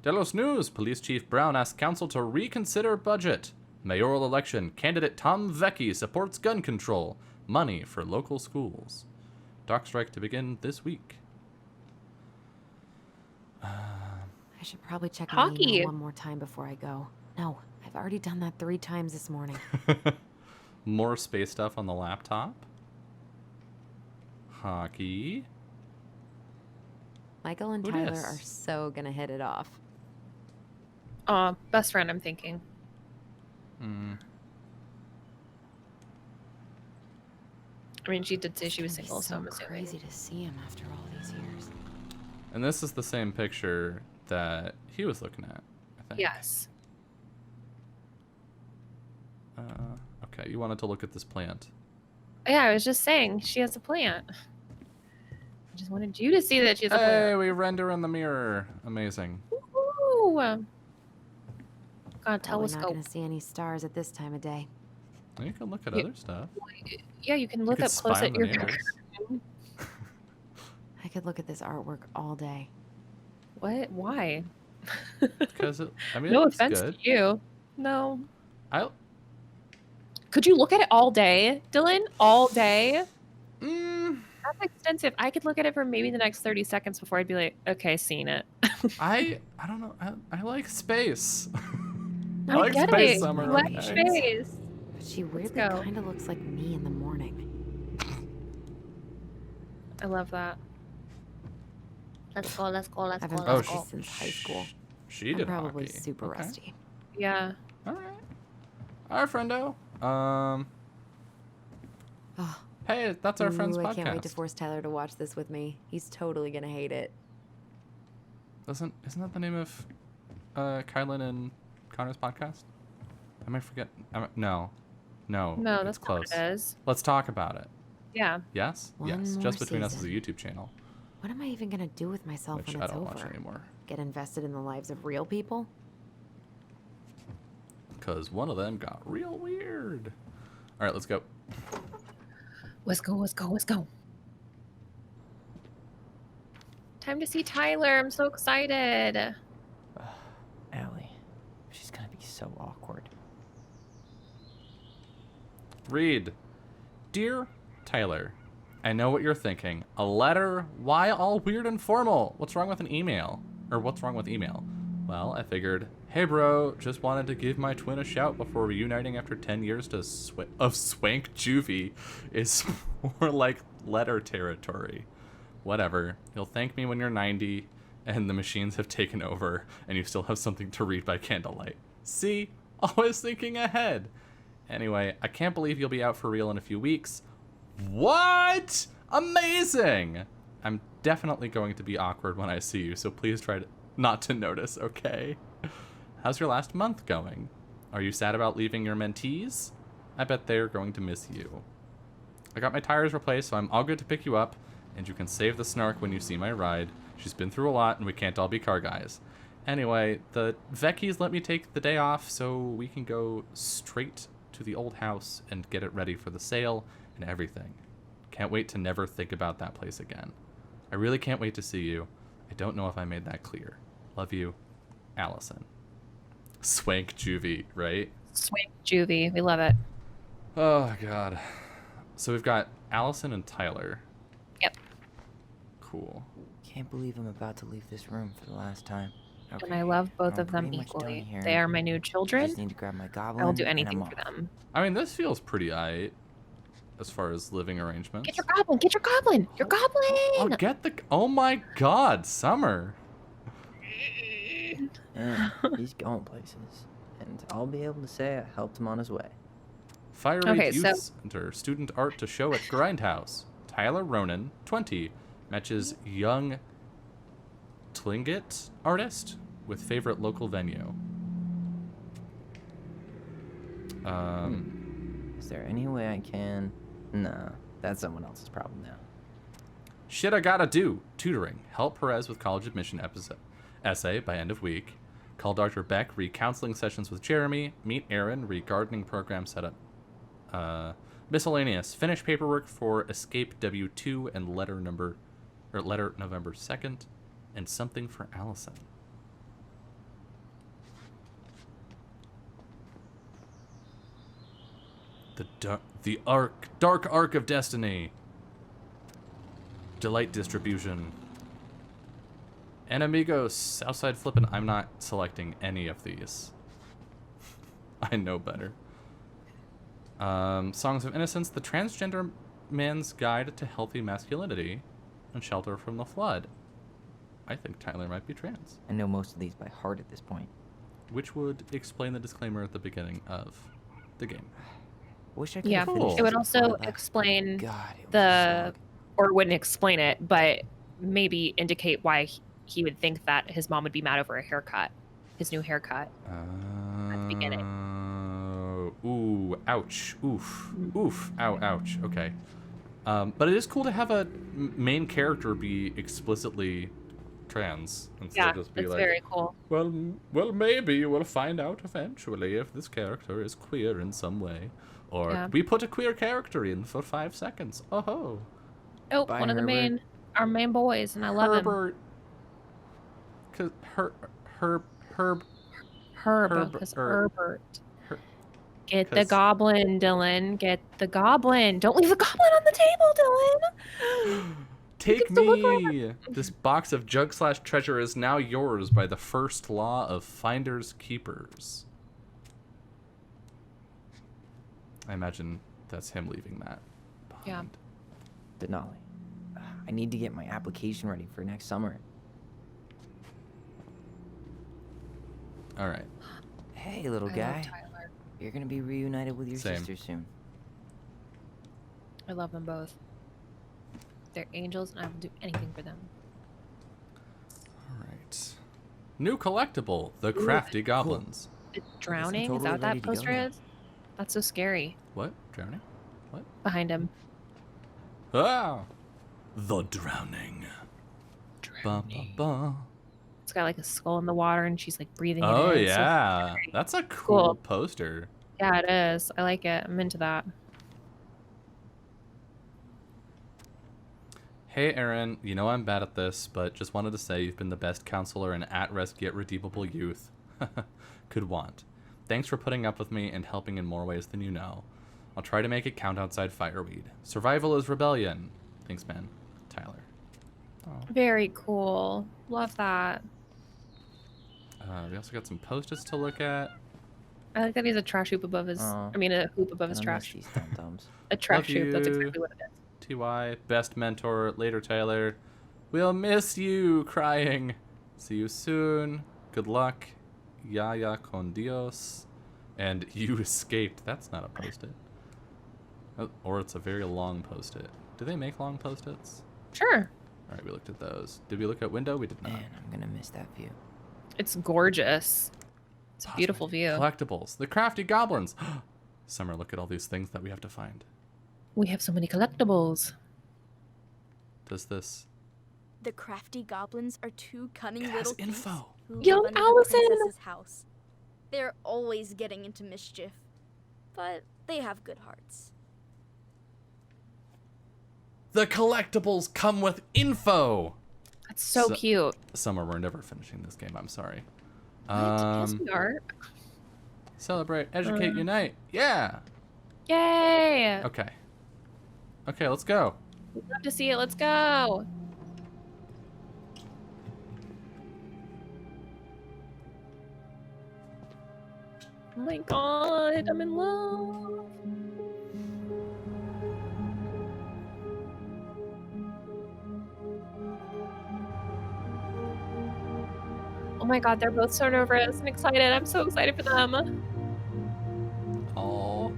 Delos News, Police Chief Brown asks council to reconsider budget. Mayoral election, candidate Tom Vecchi supports gun control. Money for local schools. Dock strike to begin this week. I should probably check my Hockey. email one more time before I go. No, I've already done that 3 times this morning. More space stuff on the laptop. Hockey. Michael and Who Tyler dis? are so gonna hit it off. Best friend, I'm thinking. Hmm. I mean, she did say It's she was gonna be single, so I'm assuming. crazy to see him after all these years. And this is the same picture that he was looking at, I think. Yes. Okay, you wanted to look at this plant. Yeah, I was just saying she has a plant. I just wanted you to see that she has a Hey, plant. we render in the mirror. Amazing. Ooh. Got a Probably not telescope. gonna see any stars at this time of day. Well, you can look at Yeah. other stuff. Yeah, you can look you up could close spy at on the your. neighbors. I could look at this artwork all day. What? Why? Because it No it looks offense good. to you. No. I Could you look at it all day, Dylan? All day? mm, That's extensive. I could look at it for maybe the next 30 seconds before I'd be like, okay, seen it. I don't know. I like space. I I like get space it. summer. You like okay. space. But she weirdly go. kind of looks like me in the morning. I love that. Let's go, let's go, let's I've go, been let's busy go. since high school. She I'm did probably hockey. super Okay. rusty. Yeah. All right. All right, friendo. Oh, Hey, that's our friend's I podcast. can't wait to force Tyler to watch this with me. He's totally gonna hate it. Isn't that the name of Kylan and Connor's podcast? I might forget. No, No, it's that's not close. what it is. Let's talk about it. Yeah. Yes, One yes. more Just between us as a season. YouTube channel, What am I even gonna do with myself which when I it's don't over? watch anymore, Get invested in the lives of real people? because one of them got real weird. All right, let's go. Let's go, let's go, let's go. Time to see Tyler. I'm so excited. Allie, she's gonna be so awkward. Read. Dear Tyler, I know what you're thinking. A letter? Why all weird and formal? What's wrong with an email? Or what's wrong with email? Well, I figured, hey bro, just wanted to give my twin a shout before reuniting after 10 years of swank juvie is more like letter territory. Whatever. You'll thank me when you're 90 and the machines have taken over and you still have something to read by candlelight. See? Always thinking ahead. Anyway, I can't believe you'll be out for real in a few weeks. What? Amazing! I'm definitely going to be awkward when I see you, so please try not to notice, okay? How's your last month going? Are you sad about leaving your mentees? I bet they're going to miss you. I got my tires replaced, so I'm all good to pick you up, and you can save the snark when you see my ride. She's been through a lot, and we can't all be car guys. Anyway, the Vecchies let me take the day off, so we can go straight to the old house and get it ready for the sale and everything. Can't wait to never think about that place again. I really can't wait to see you. I don't know if I made that clear. Love you, Allison. Swank juvie, right? Sweet juvie. We love it. Oh, God. So we've got Allison and Tyler. Yep. Cool. Can't believe I'm about to leave this room for the last time. Okay, And I love both I'm of them pretty much done equally. here. They are my new I children. just need to grab my goblin. I will do and anything I'm for off. them. I mean, this feels pretty aight as far as living arrangements. Get your goblin! Get your goblin! Your goblin! Oh, get the... Oh, my God, Summer. Yeah, he's going places. And I'll be able to say I helped him on his way. Fireweed Okay, Youth so- Center student art to show at Grindhouse. Tyler Ronan, 20, matches young Tlingit artist with favorite local venue. Is there any way I can? Nah, that's someone else's problem now. Shit I gotta do. Tutoring. Help Perez with college admission essay by end of week. Call Dr. Beck. Read counseling sessions with Jeremy. Meet Aaron. Read gardening program setup. Miscellaneous. Finish paperwork for Escape W2 and letter November 2nd. And something for Allison. The dark arc of destiny. Delight distribution. And amigos, Southside flippin'. I'm not selecting any of these. I know better. Songs of Innocence, The Transgender Man's Guide to Healthy Masculinity, and Shelter from the Flood. I think Tyler might be trans. I know most of these by heart at this point. Which would explain the disclaimer at the beginning of the game. Wish I could Yeah, have finished it would this also before that. explain God, it was a the, slog. or wouldn't explain it, but maybe indicate why he would think that his mom would be mad over a haircut, his new haircut. the beginning. Ooh, ouch. Oof. Oof. Ow, ouch. Okay. But it is cool to have a main character be explicitly trans instead Yeah, of just be it's like, very cool. well, maybe we'll find out eventually if this character is queer in some way. Or Yeah. we put a queer character in for 5 seconds. Oh, Oh, Bye, one of the Herbert. our main boys, and I love him. Herbert. Herb. Herb, Herb- because er- Herbert. Her- Get the 'cause- goblin, Dylan. Get the goblin. Don't leave the goblin on the table, Dylan. Take gets to look me! This box of jug/treasure is now yours by the first law of finders keepers. I imagine that's him leaving that behind. Denali, I need to get my application ready for next summer. All right. Hey, little I love guy. Tyler. You're gonna be reunited with your Same. sister soon. I love them both. They're angels, and I will do anything for them. All right. New collectible, the Crafty Goblins. The drowning? totally Is that what ready that to go poster now. is? That's so scary. What? Drowning? What? Behind him. Ah! The Drowning. Ba, ba, ba. It's got like a skull in the water, and she's like breathing. Oh, it in. So yeah. scary. That's a cool Cool. poster. Yeah, it is. I like it. I'm into that. Hey, Aaron, you know I'm bad at this, but just wanted to say you've been the best counselor and at-risk yet redeemable youth could want. Thanks for putting up with me and helping in more ways than you know. I'll try to make it count outside Fireweed. Survival is rebellion. Thanks, man. Tyler. Oh. Very cool. Love that. We also got some post-its to look at. I like that he has a trash hoop above his. Aw. I mean, a hoop above his Gonna miss trash. these dum-dums. A trash hoop. That's you. exactly what it is. TY, best mentor, later Tyler. We'll miss you, crying. See you soon. Good luck. Yaya con Dios. And you escaped. That's not a post-it. Oh, or it's a very long post-it. Do they make long post-its? Sure. All right, we looked at those. Did we look at window? We did not. Man, I'm gonna miss that view. It's gorgeous. It's a beautiful view. Collectibles. The Crafty Goblins. Summer, look at all these things that we have to find. We have so many collectibles. Does this... The crafty goblins are two cunning It has little thieves info. who Yo, live under Allison! the princess's house. They're always getting into mischief, but they have good hearts. The collectibles come with info! That's so So- cute. Summer, we're never finishing this game. I'm sorry. What? Yes, we are. Celebrate, educate, unite. Yeah. Yay! Okay. Okay, let's go. We'd love to see it. Let's go. Oh my god, I'm in love. Oh my god, they're both so nervous and excited. I'm so excited for them. Oh,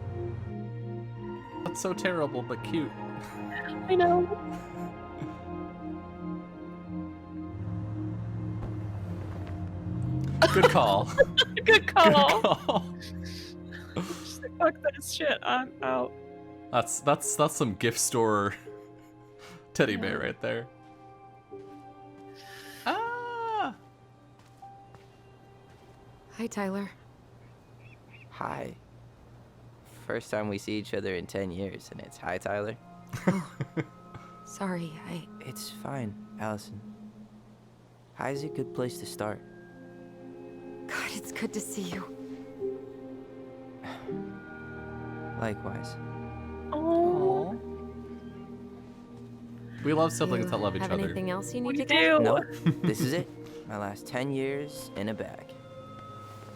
that's so terrible, but cute. I know. Good call. Good Good call. call. She's like, fuck this shit. I'm out. That's some gift store teddy bear right there. Ah. Hi, Tyler. Hi. First time we see each other in 10 years, and it's hi, Tyler. Sorry, It's fine, Allison. Hi's a good place to start. God, it's good to see you. Likewise. Oh, We love siblings You that love each have other. anything else you need we to get? do. Nope, this is it. My last 10 years in a bag.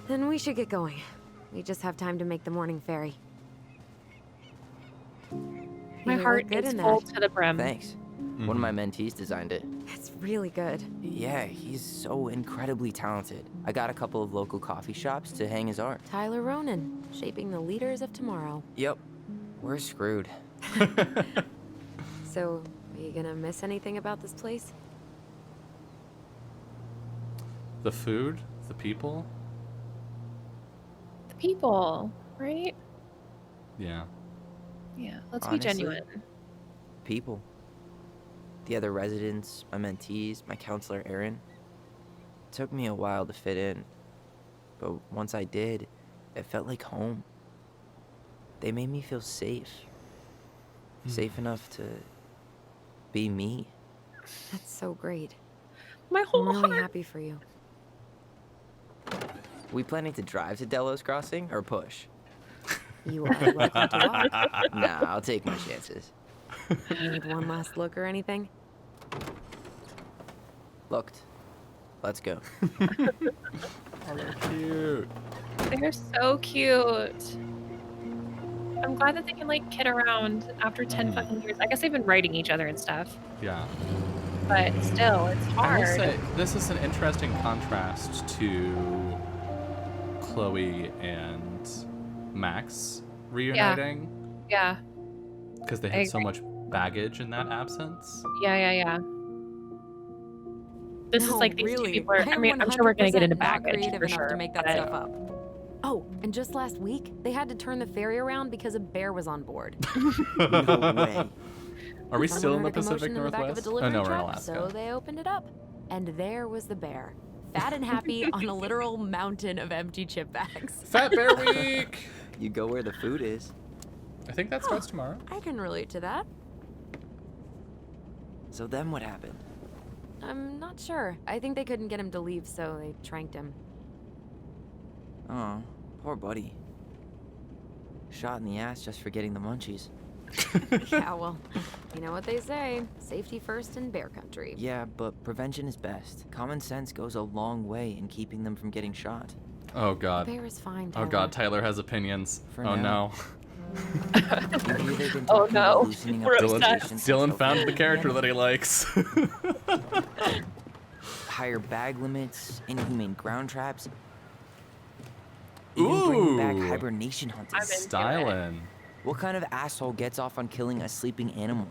Then we should get going. We just have time to make the morning ferry. My You heart look good is in full that. to the brim. Thanks. One of my mentees designed it. It's really good. Yeah, he's so incredibly talented. I got a couple of local coffee shops to hang his art. Tyler Ronan, shaping the leaders of tomorrow. Yep, we're screwed. So, are you gonna miss anything about this place? The food, the people. The people, right? Yeah. Yeah, let's Honestly, be genuine. People. The other residents, my mentees, my counselor, Aaron. It took me a while to fit in, but once I did, it felt like home. They made me feel safe. Safe enough to be me. That's so great. My I'm whole really heart. happy for you. We planning to drive to Delos Crossing or push? You are welcome to walk. Nah, I'll take my chances. You need one last look or anything? Looked. Let's go. Oh, they're cute. They're so cute. I'm glad that they can like kid around after 10 fucking years. I guess they've been writing each other and stuff, Yeah. but still, it's I will hard. say this is an interesting contrast to Chloe and Max reuniting Yeah, because they I had so much baggage in that absence. yeah. This is No, like these really. two people are, I I mean, I'm sure we're gonna get 100% into not baggage creative for enough sure. to make that but- stuff up. Oh, and just last week, they had to turn the ferry around because a bear was on board. No way. Are we Someone still in the heard a commotion Pacific in the back of a Northwest? Oh delivery no, we're in truck, So Alaska. they opened it up, and there was the bear, fat and happy on a literal mountain of empty chip bags. Fat Bear Week. You go where the food is. I think that starts tomorrow. I can relate to that. So then what happened? I'm not sure. I think they couldn't get him to leave, so they tranked him. Oh, poor buddy. Shot in the ass just for getting the munchies. Yeah, well, you know what they say. Safety first in bear country. Yeah, but prevention is best. Common sense goes a long way in keeping them from getting shot. Oh The god. bear is fine, Oh Tyler. god, Tyler has opinions. For Oh now. no. You hear they've been Oh, talking about no. loosening up We're Dylan, obsessed. regulations Dylan until found the then. character that he likes. Higher bag limits, inhumane ground traps. Even bringing back Ooh. hibernation hunting. I'm into it. Stylin'. What kind of asshole gets off on killing a sleeping animal?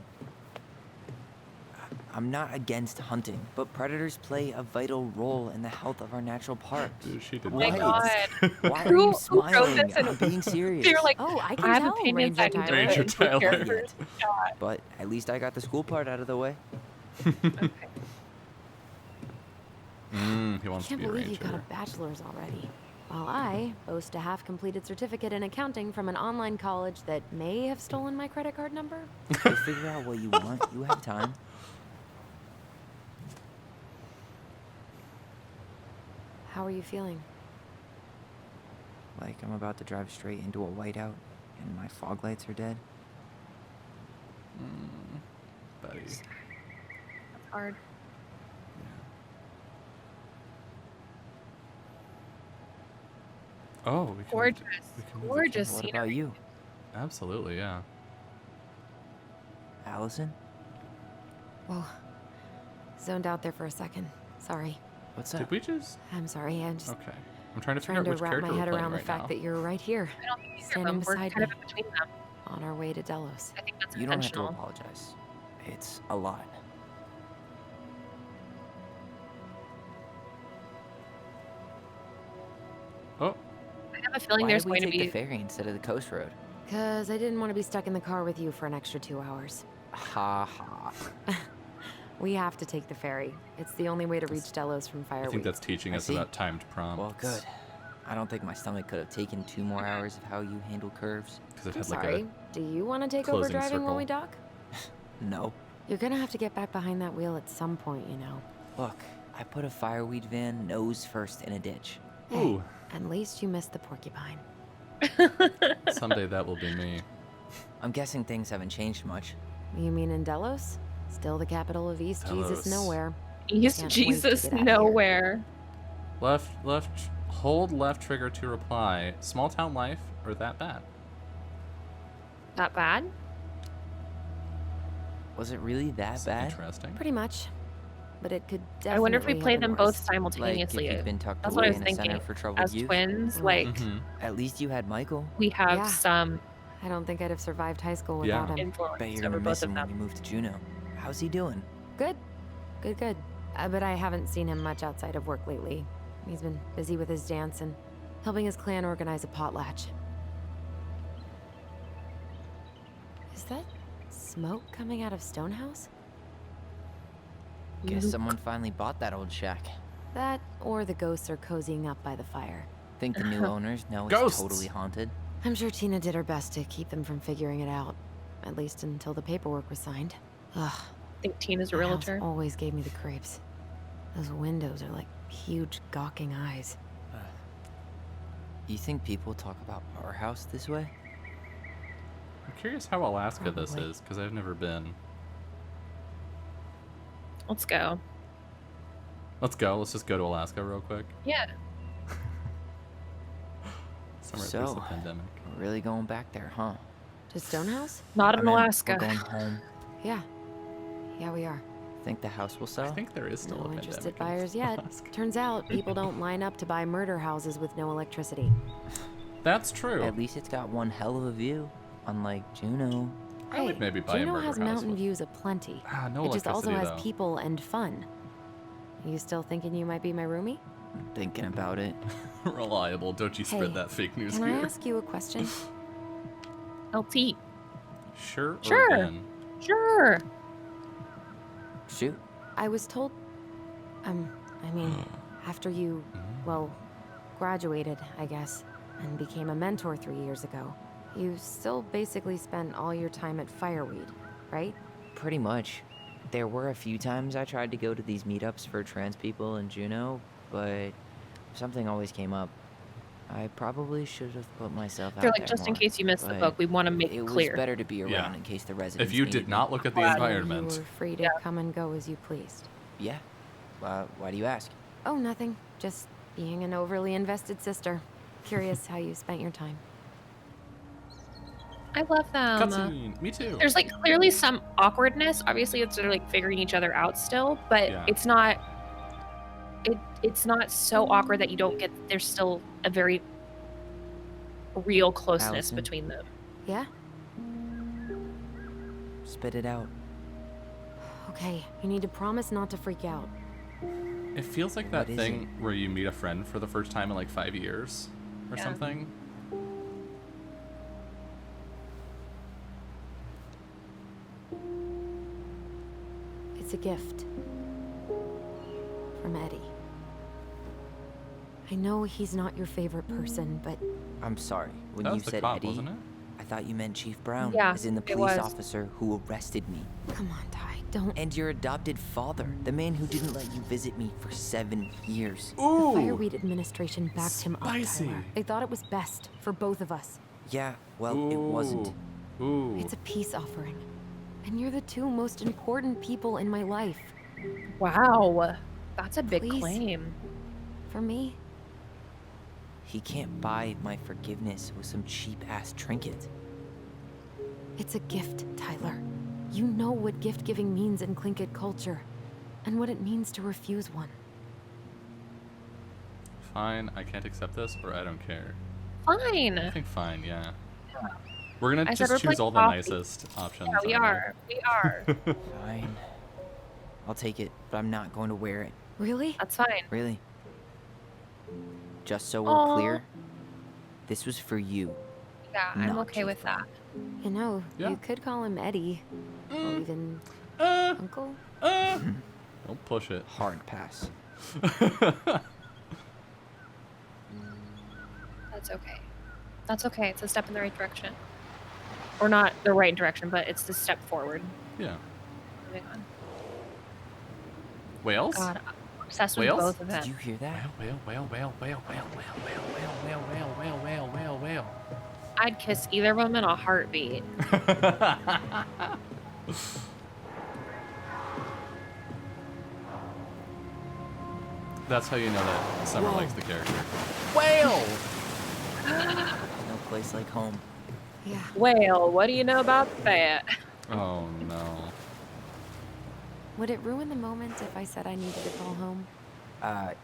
I'm not against hunting, but predators play a vital role in the health of our natural parks. Dude, she did Oh my Right. god. Why are Who you wrote smiling? this and- I'm being serious. They're like, Oh, I can I have tell, opinions Ranger I can Tyler. do Ranger it. Tyler. Characters. But at least I got the school part out of the way. Okay. He I wants to can't be a believe you got a ranger. bachelor's already. While I boast a half-completed certificate in accounting from an online college that may have stolen my credit card number. You'll figure out what you want. You have time. How are you feeling? Like I'm about to drive straight into a whiteout and my fog lights are dead. Buddy. That's hard. Oh, we can. Gorgeous. we can move the Gorgeous What scenery. about you, camera. Absolutely, yeah. Allison? Whoa. Zoned out there for a second. Sorry. What's Did up? we just? I'm sorry, I'm just Okay. I'm trying to figure trying out to which wrap character my we're head playing around the right fact now. that you're right here, I don't think either of standing them. We're beside kind of me. in between them. on our way to Delos. I think that's You don't have to intentional. apologize. It's a lot. Oh, I have a feeling Why there's did we going to take the be. ferry instead of the coast road? Because I didn't want to be stuck in the car with you for an extra 2 hours. Ha ha. We have to take the ferry. It's the only way to reach Delos from I Fireweed. think that's teaching I us see. about timed prompts. Well, good. I don't think my stomach could have taken 2 more hours of how you handle curves. Because it I'm had like sorry. Do you want to take over closing driving while circle. we dock? No. You're gonna have to get back behind that wheel at some point, you know. Look, I put a fireweed van nose first in a ditch. a. Ooh, At least you missed the porcupine. someday that will be me. I'm guessing things haven't changed much. You mean in Delos? Still the capital of East Jesus Delos. nowhere. East Can't wait to Jesus get outta here. nowhere. Hold left trigger to reply. Small town life or that bad? That bad? Was it really that That's bad? interesting. Pretty much. But it could definitely I wonder if we have play been them both worse. Like, simultaneously. if you've been tucked That's what away I was in a center thinking. for troubled As youth? twins, Mm. like Mhm. At least you had Michael. we have Yeah. some I don't think I'd have survived high school Yeah. without him. influence Bet you're over gonna both miss of him when them. you move to Juneau. How's he doing? Good. Good. But I haven't seen him much outside of work lately. He's been busy with his dance and helping his clan organize a potlatch. Is that smoke coming out of Stonehouse? Guess someone finally bought that old shack. That, or the ghosts are cozying up by the fire. Think the new owners know it's Ghosts! totally haunted? I'm sure Tina did her best to keep them from figuring it out. At least until the paperwork was signed. Ugh, I think Tina's a that house realtor. always gave me the creeps. Those windows are like huge gawking eyes. You think people talk about our house this way? I'm curious how Alaska this Probably. is because I've never been. Let's go. Let's go. Let's just go to Alaska real quick. Yeah. Somewhere So- there's the pandemic. We're really going back there, huh? To Stonehouse? Not I in mean, Alaska. We're going home. Yeah. Yeah, we are. Think the house will I sell? think there is still a No pandemic. interested in buyers yet. Alaska. Turns out people don't line up to buy murder houses with no electricity. That's true. At least it's got one hell of a view, unlike Juneau. I would maybe buy a Juneau murder has house mountain with- views aplenty. No It just also electricity, has though. people and fun. You still thinking you might be my roomie? I'm thinking about it. Reliable. Don't you spread Hey, that fake news Can I here. ask you a question? LT. Sure. Or Sure. again? Sure. Shoot. I was told, I mean, after you, well, graduated, I guess, and became a mentor 3 years ago, you still basically spent all your time at Fireweed, right? Pretty much. There were a few times I tried to go to these meetups for trans people in Juneau, but something always came up. I probably should have put myself I out feel like there just in more, case you missed the but book, we want to make it it was clear. better to be around Yeah. in case the residents If you needed did not look at the Glad you environment, You were free to Yeah. come and go as you pleased. me. Yeah. Why do you ask? Oh, nothing. Just being an overly invested sister. Curious how you spent your time. I love them. cutscene. Me too. There's like clearly some awkwardness. Obviously, it's sort of like figuring each other out still, but Yeah. it's not. It's not so awkward that you don't get. There's still a very real closeness Allison? between them. Yeah? Spit it out. Okay, you need to promise not to freak out. It feels like that What is thing where you meet a friend for the first time in like 5 years or Yeah. something. It's a gift. From Eddie. I know he's not your favorite person, but I'm sorry. When That you was the said cop, Eddie, wasn't it? I thought you meant Chief Brown, Yeah, as in the it police was. officer who arrested me. come on, Ty, don't. And your adopted father, the man who didn't let you visit me for 7 years. The Ooh. Fireweed administration backed him up, Spicy. Tyler. They thought it was best for both of us. Yeah, well, it wasn't. Ooh. It's a peace offering. And you're the two most important people in my life. Wow, that's a big Please. claim. For me, He can't buy my forgiveness with some cheap-ass trinket. it's a gift, Tyler. You know what gift giving means in Tlingit culture, and what it means to refuse one. fine, I can't accept this, or I don't care. Fine. I think fine, yeah. We're gonna I said just choose replace all the coffee. nicest options. Yeah, we aren't are. We are. Fine. I'll take it, but I'm not going to wear it. Really? That's fine. Really. Just so we're Aw. clear, this was for you. Yeah, I'm Not okay just with that. You know, Yeah. you could call him Eddie. Or even Uncle. Don't push it. Hard pass. That's okay. That's okay. It's a step in the right direction. Or not the right direction, but it's the step forward. Yeah. Moving on. Whales? God, I'm obsessed with Whales? both of Did them. you hear that? Whale. I'd kiss either of them in a heartbeat. That's how you know that Summer likes the character. No place like home. Yeah. Well, what do you know about that? Oh no. Would it ruin the moment if I said I needed to call home?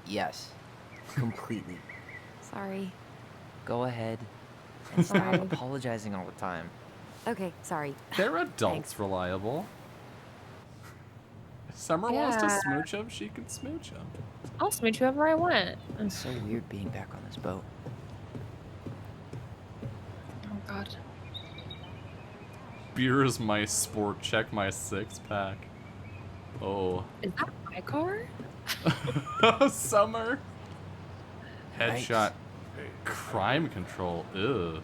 Yes. Completely. Sorry. Go ahead. And stop Sorry. apologizing all the time. Okay, sorry. They're adults, Thanks. reliable. If Summer wants to Yeah. smooch him, she can smooch him. I'll smooch whoever I want. It's so weird being back on this boat. Oh God. Beer is my sport. Check my six pack. Oh. Is that my car? Summer. Yikes. Headshot. Crime control. Ew.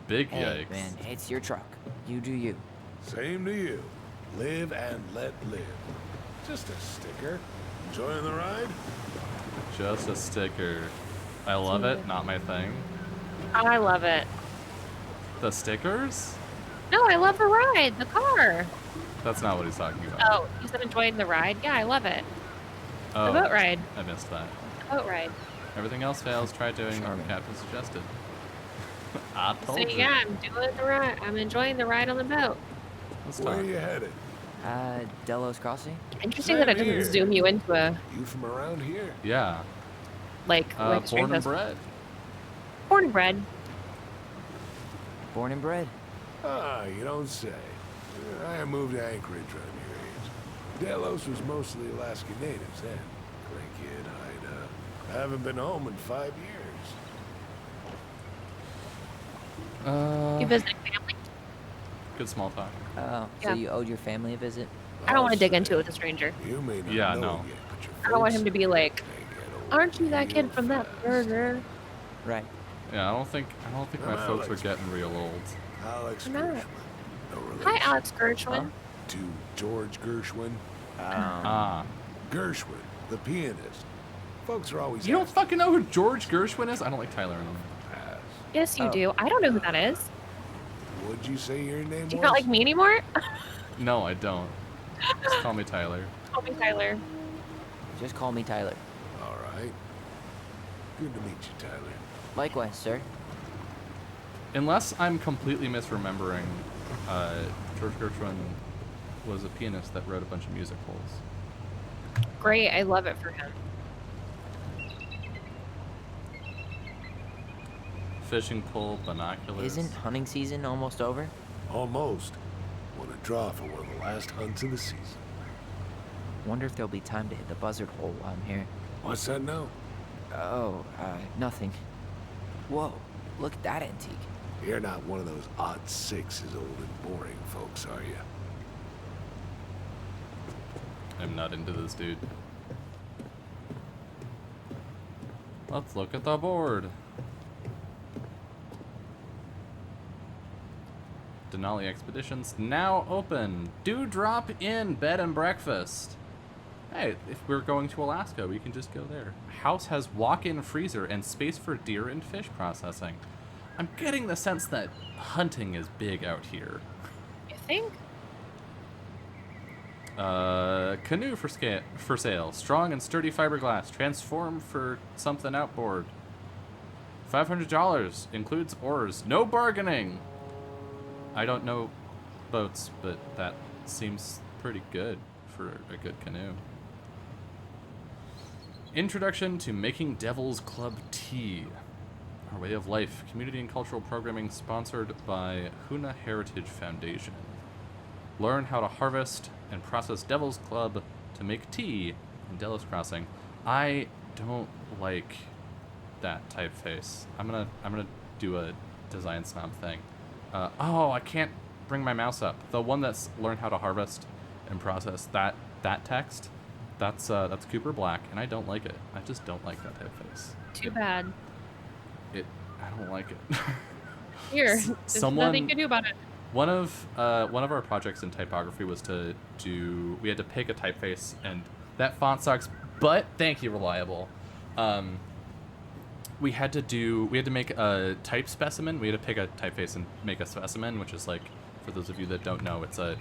Big Hey, yikes. man, it's your truck. You do you. Same to you. Live and let live. Just a sticker. Enjoying the ride? Just a sticker. I love it. Not my thing. I love it. The stickers? No, I love the ride, the car. That's not what he's talking about. Oh, you said enjoying the ride? Yeah, I love it. Oh, The boat ride. I missed that. Boat ride. Everything else fails. Try doing what the captain suggested. I So told you. yeah, I'm doing the ride. I'm enjoying the ride on the boat. Let's Where talk. are you headed? Delos Crossing? Interesting Same that it doesn't here. zoom you into a You from around here? Yeah. like Born Stranger and Things. bred. Born and bred. Born and bred. Ah, you don't say. I moved to Anchorage around your age. Delos was mostly Alaskan natives then. Play kid, hide up. I haven't been home in 5 years. You visiting family? Good small talk. So Yeah. you owed your family a visit? I don't want to dig I'll into it say, with a stranger. You may not Yeah, know no. it yet, but your I don't want folks, him to be like, they get old "Aren't you that kid real from that fast. burger?" Right. Yeah, I don't think my I'm folks are Alex. getting real old. Alex No. Gershwin. No relation. Hi, Alex Gershwin. To George Gershwin. Ah. Gershwin, the pianist. Folks are always You don't asking fucking know who George Gershwin is? I don't like Tyler in them. pass. Yes, you Oh. do. I don't know who that is. What'd you say your name Do you was? not like me anymore? No, I don't. Just call me Tyler. Call me Tyler. Just call me Tyler. All right. Good to meet you, Tyler. Likewise, sir. Unless I'm completely misremembering, George Gershwin was a pianist that wrote a bunch of musicals. Great. I love it for him. Fishing pole, binoculars. Isn't hunting season almost over? Almost. Want to draw for one of the last hunts of the season. Wonder if there'll be time to hit the buzzard hole while I'm here. What's that now? Oh, nothing. Whoa, look at that antique. You're not one of those odd sixes old and boring folks, are you? I'm not into this dude. Let's look at the board. Denali Expeditions now open. Do drop in bed and breakfast. Hey, if we're going to Alaska, we can just go there. House has walk-in freezer and space for deer and fish processing. I'm getting the sense that hunting is big out here. You think? Canoe for sale. Strong and sturdy fiberglass. Transform for something outboard. $500. Includes oars. No bargaining. I don't know boats, but that seems pretty good for a good canoe. Introduction to Making Devil's Club Tea. Our Way of Life, community and cultural programming sponsored by Huna Heritage Foundation. Learn how to harvest and process Devil's Club to make tea in Delos Crossing. I don't like that typeface. I'm gonna do a design snob thing. Oh, I can't bring my mouse up. The one that's learn how to harvest and process that text. That's Cooper Black, and I don't like it. I just don't like that typeface. Too bad. I don't like it. Here, there's nothing you can do about it. One of our projects in typography was to do. We had to pick a typeface, and that font sucks. But thank you, Reliable. We had to make a type specimen. We had to pick a typeface and make a specimen, which is like, for those of you that don't know, it's a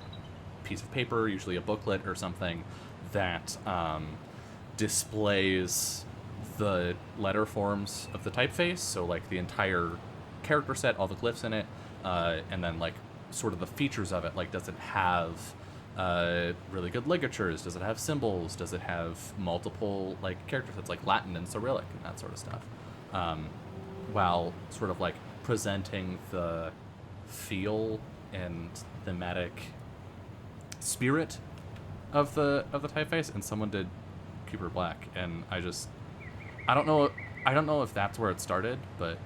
piece of paper, usually a booklet or something, that displays the letter forms of the typeface. So like the entire character set, all the glyphs in it, and then like sort of the features of it. Like, does it have really good ligatures? Does it have symbols? Does it have multiple like character sets, like Latin and Cyrillic and that sort of stuff? While sort of like presenting the feel and thematic spirit of the typeface. And someone did Cooper Black, and I don't know if that's where it started, but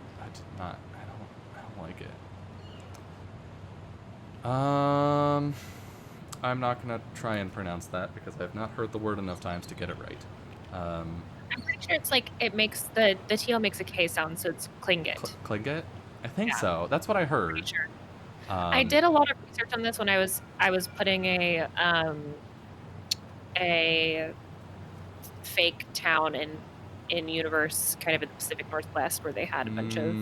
I don't like it. I'm not gonna try and pronounce that because I've not heard the word enough times to get it right. I'm pretty sure it's like it makes the TL makes a K sound, so it's Klingit. Klingit? I think Yeah. so. That's what I heard. Pretty sure. I did a lot of research on this when I was putting a fake town in Universe, kind of in the Pacific Northwest, where they had a bunch of.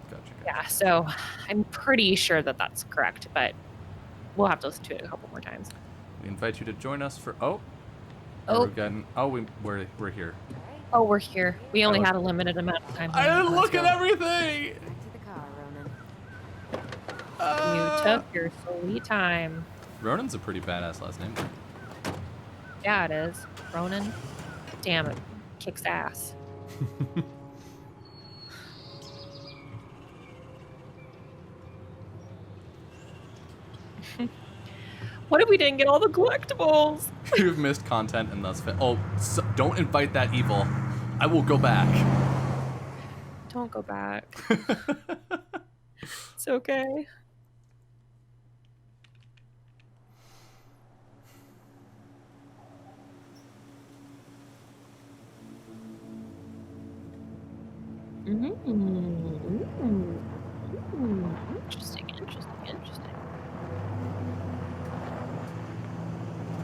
Gotcha. Yeah, so I'm pretty sure that that's correct, but we'll have to listen to it a couple more times. We invite you to join us for we're here. Oh, we're here. We only Oh. had a limited amount of time. I didn't Let's look at go. everything. Back to the car, Ronan. You took your sweet time. Ronan's a pretty badass last name. Yeah, it is. Ronan. Damn it. Kicks ass. What if we didn't get all the collectibles? You've missed content and thus don't invite that evil. I will go back. Don't go back. It's okay. Interesting.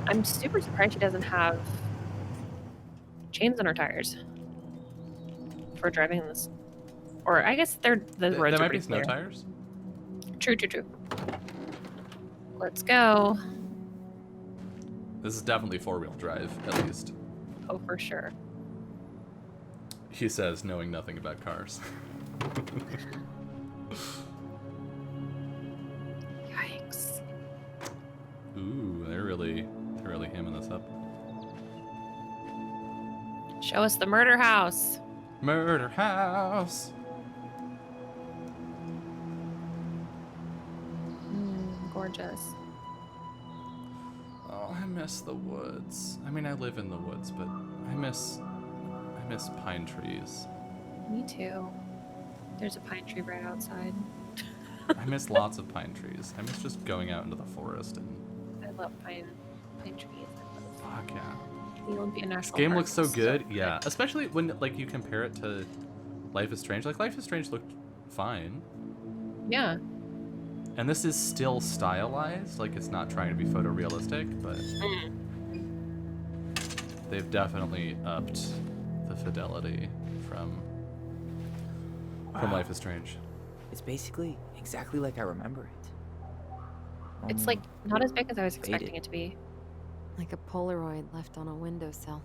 I'm super surprised she doesn't have chains on her tires for driving this. Or I guess the roads There are might be pretty snow clear. tires. True. Let's go. This is definitely four-wheel drive, at least. Oh, for sure. He says, knowing nothing about cars. Yikes. Ooh, they're really hamming this up. Show us the murder house. Murder house. Gorgeous. Oh, I miss the woods. I mean, I live in the woods, but I miss pine trees. Me too. There's a pine tree right outside. I miss lots of pine trees. I miss just going out into the forest and I love pine trees. fuck yeah. The Olympia National This game Park looks so is good. Yeah, especially when like you compare it to Life is Strange. Like Life is Strange looked fine. Yeah. And this is still stylized, like it's not trying to be photorealistic, but they've definitely upped the fidelity from Life is Strange. It's basically exactly like I remember it. It's like not as big as I was expecting faded. it to be. Like a Polaroid left on a windowsill.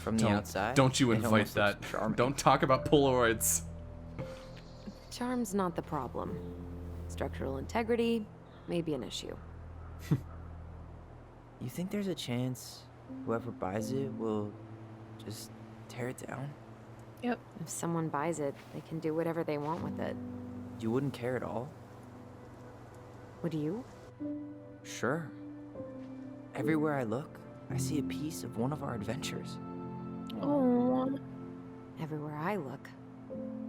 From the outside. Don't you it invite almost that. looks charming. Don't talk about Polaroids. Charm's not the problem. Structural integrity may be an issue. You think there's a chance whoever buys it will Just tear it down? Yep. If someone buys it, they can do whatever they want with it. You wouldn't care at all? Would you? Sure. Everywhere I look, I see a piece of one of our adventures. Oh. Everywhere I look,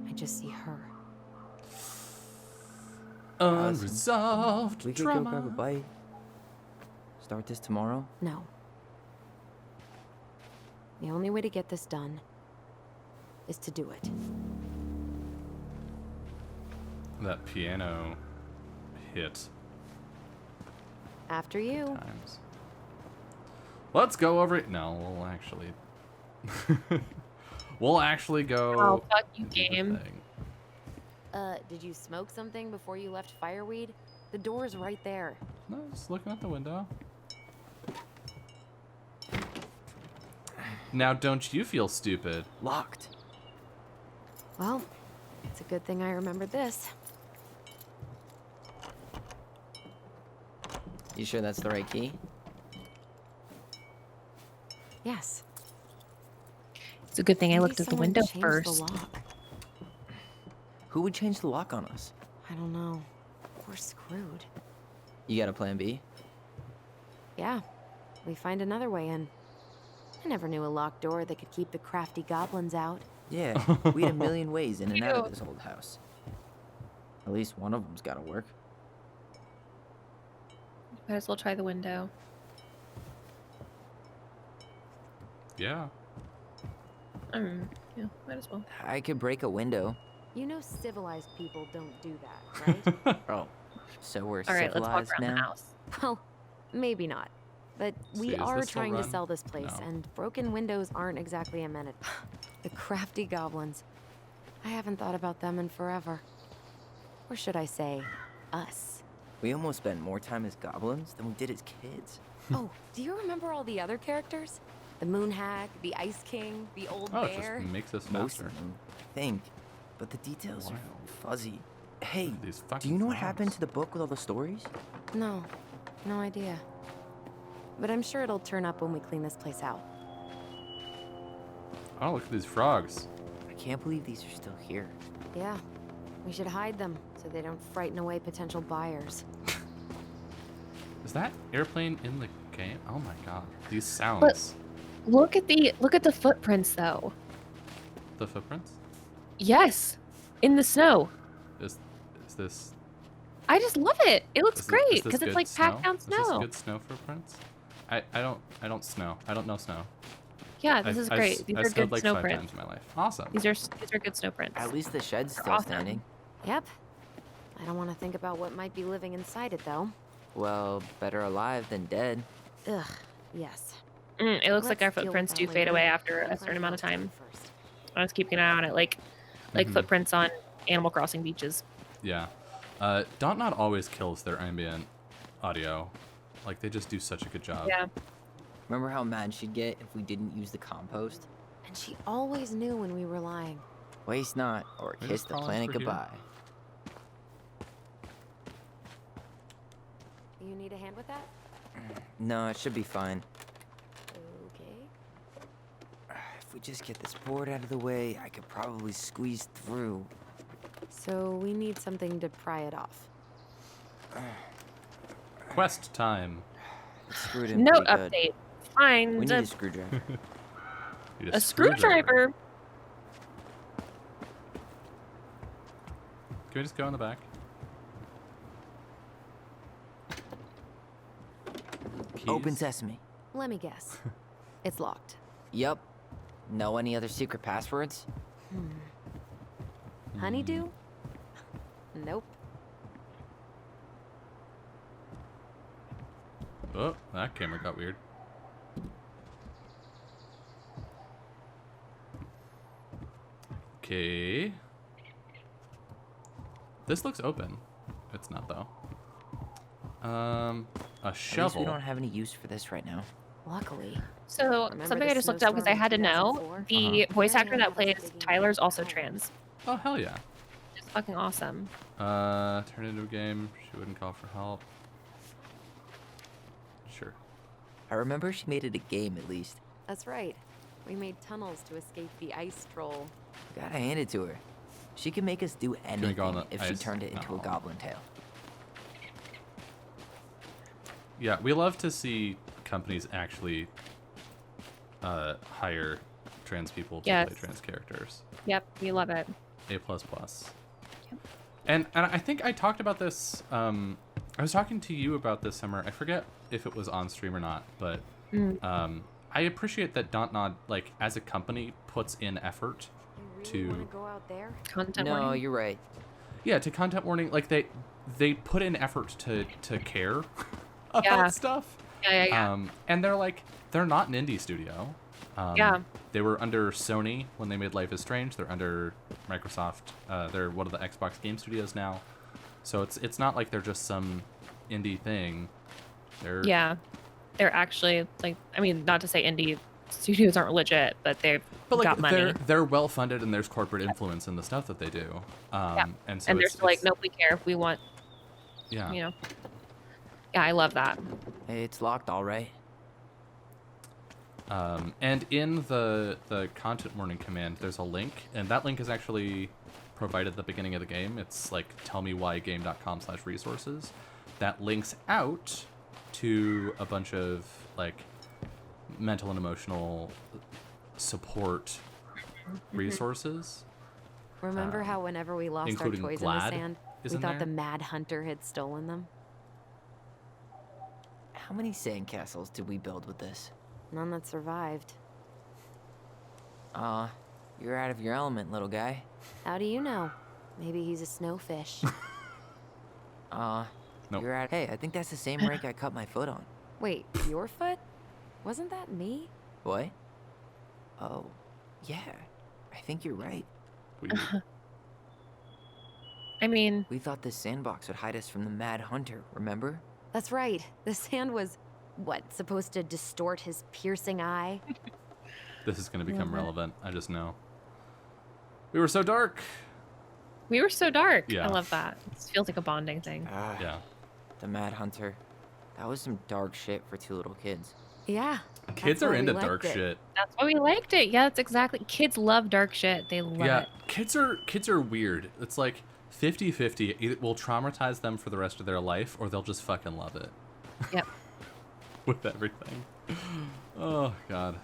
I just see her. Unresolved We could drama. go grab a bite. Start this tomorrow? No. The only way to get this done is to do it. That piano hit After you. times. Let's go over it. No, we'll actually go. Oh, fuck you, do the game. thing. Did you smoke something before you left Fireweed? The door's right there. No, just looking out the window. Now, don't you feel stupid? Locked. Well, it's a good thing I remembered this. You sure that's the right key? Yes. It's a good thing I Maybe looked at the someone window changed the first. lock. Who would change the lock on us? I don't know. We're screwed. You got a plan B? Yeah, we find another way in. I never knew a locked door that could keep the crafty goblins out. Yeah, we had a million ways in and out of Ew. this old house. At least one of them's gotta work. Might as well try the window. Yeah. Yeah, might as well. I could break a window. You know civilized people don't do that, right? Oh, so we're All right, let's walk civilized around the now? house. Well, maybe not. But See, we is are this still trying to run? sell this place, No. and broken windows aren't exactly a minute. The crafty goblins. I haven't thought about them in forever. Or should I say, us. We almost spent more time as goblins than we did as kids. Oh, do you remember all the other characters? The Moon Hag, the Ice King, the Old Oh, it Bear? just makes us Most faster. of them, I think. But the details Wow. are fuzzy. Hey, These do fucking you know what happened frogs. to the book with all the stories? No, no idea. But I'm sure it'll turn up when we clean this place out. Oh, look at these frogs. I can't believe these are still here. Yeah, we should hide them so they don't frighten away potential buyers. Is that airplane in the game? Oh my god. These sounds. Look at the footprints though. The footprints? Yes, in the snow. Is this I just love it. It looks is great this because it's good like packed snow? down Is this snow. good snow footprints? I don't snow. I don't know snow. Yeah, this is great. These I are snowed good like snow 5 prints. times in my life. Awesome. These are good snow prints. At least the shed's They're still awesome. standing. Yep. I don't want to think about what might be living inside it, though. Well, better alive than dead. Ugh, yes. It looks like Let's our deal with footprints that do fade later. away after I'm a certain amount of planning on time. it first. I was keeping an eye on it, like Mhm. footprints on Animal Crossing beaches. Yeah. Not always kills their ambient audio. Like they just do such a good job. Yeah. Remember how mad she'd get if we didn't use the compost? And she always knew when we were lying. Waste not, or We're kiss just the crawling planet through here. goodbye. You need a hand with that? No, it should be fine. Okay. If we just get this board out of the way, I could probably squeeze through. So we need something to pry it off. Quest time. It's screwed in Note pretty good. update. Find We need a, a screwdriver. You a just screwdriver. Can we just go in the back? Open Keys? sesame. Let me guess. It's locked. Yup. Know any other secret passwords? Honeydew? Nope. Oh, that camera got weird. Okay. This looks open. It's not though. A At least shovel. we don't have any use for this right now. Luckily. So Remember something the I just looked up because I snowstorm in had to know 2004? the voice actor that Yeah, plays that's digging Tyler's into also the trans. Oh hell yeah. It's fucking awesome. Turn into a game. She wouldn't call for help. Sure. I remember she made it a game at least. That's right. We made tunnels to escape the ice troll. Gotta hand it to her. She could make us do we anything go on the if she ice? turned it into a No. goblin tail. Yeah, we love to see companies actually hire trans people to Yes. play trans characters. Yep, we love it. A++. And I think I talked about this. I was talking to you about this, Summer. I forget if it was on stream or not, but I appreciate that Dontnod, like as a company, puts in effort You really to want to go out there? Content No, warning. you're right. to content warning. Like they put in effort to care about Yeah. stuff. Yeah. And they're not an indie studio. Yeah. They were under Sony when they made Life is Strange. They're under Microsoft. They're one of the Xbox game studios now. So it's not like they're just some indie thing. They're Yeah. They're actually like, I mean, not to say indie studios aren't legit, but they've got money. they're well funded and there's corporate influence in the stuff that they do. And so And they're it's, still like, it's- nope, we care. We want, yeah. you know. Yeah, I love that. Hey, it's locked, all right. And in the content warning command, there's a link, and that link is actually provided at the beginning of the game. It's like tellmewhygame.com/resources. That links out to a bunch of like mental and emotional support resources. Remember how whenever we lost our including toys Glad in the sand, we is in thought there. the Mad Hunter had stolen them? How many sandcastles did we build with this? None that survived. You're out of your element, little guy. How do you know? Maybe he's a snowfish. Nope. You're out. Hey, I think that's the same rake I cut my foot on. Wait, your foot? Wasn't that me? What? Oh, yeah. I think you're right. I mean, We thought this sandbox would hide us from the Mad Hunter, remember? That's right. The sand was, what, supposed to distort his piercing eye? This is going to become Love it. relevant. I just know. We were so dark. we were so dark. Yeah. I love that. It feels like a bonding thing. Yeah. The Mad Hunter. That was some dark shit for two little kids. Yeah. Kids that's why are we into liked dark it. shit. That's why we liked it. Yeah, that's exactly. Kids love dark shit. They love Yeah, it. kids are weird. It's like 50-50. It will traumatize them for the rest of their life, or they'll just fucking love it. Yep. With everything. Oh god.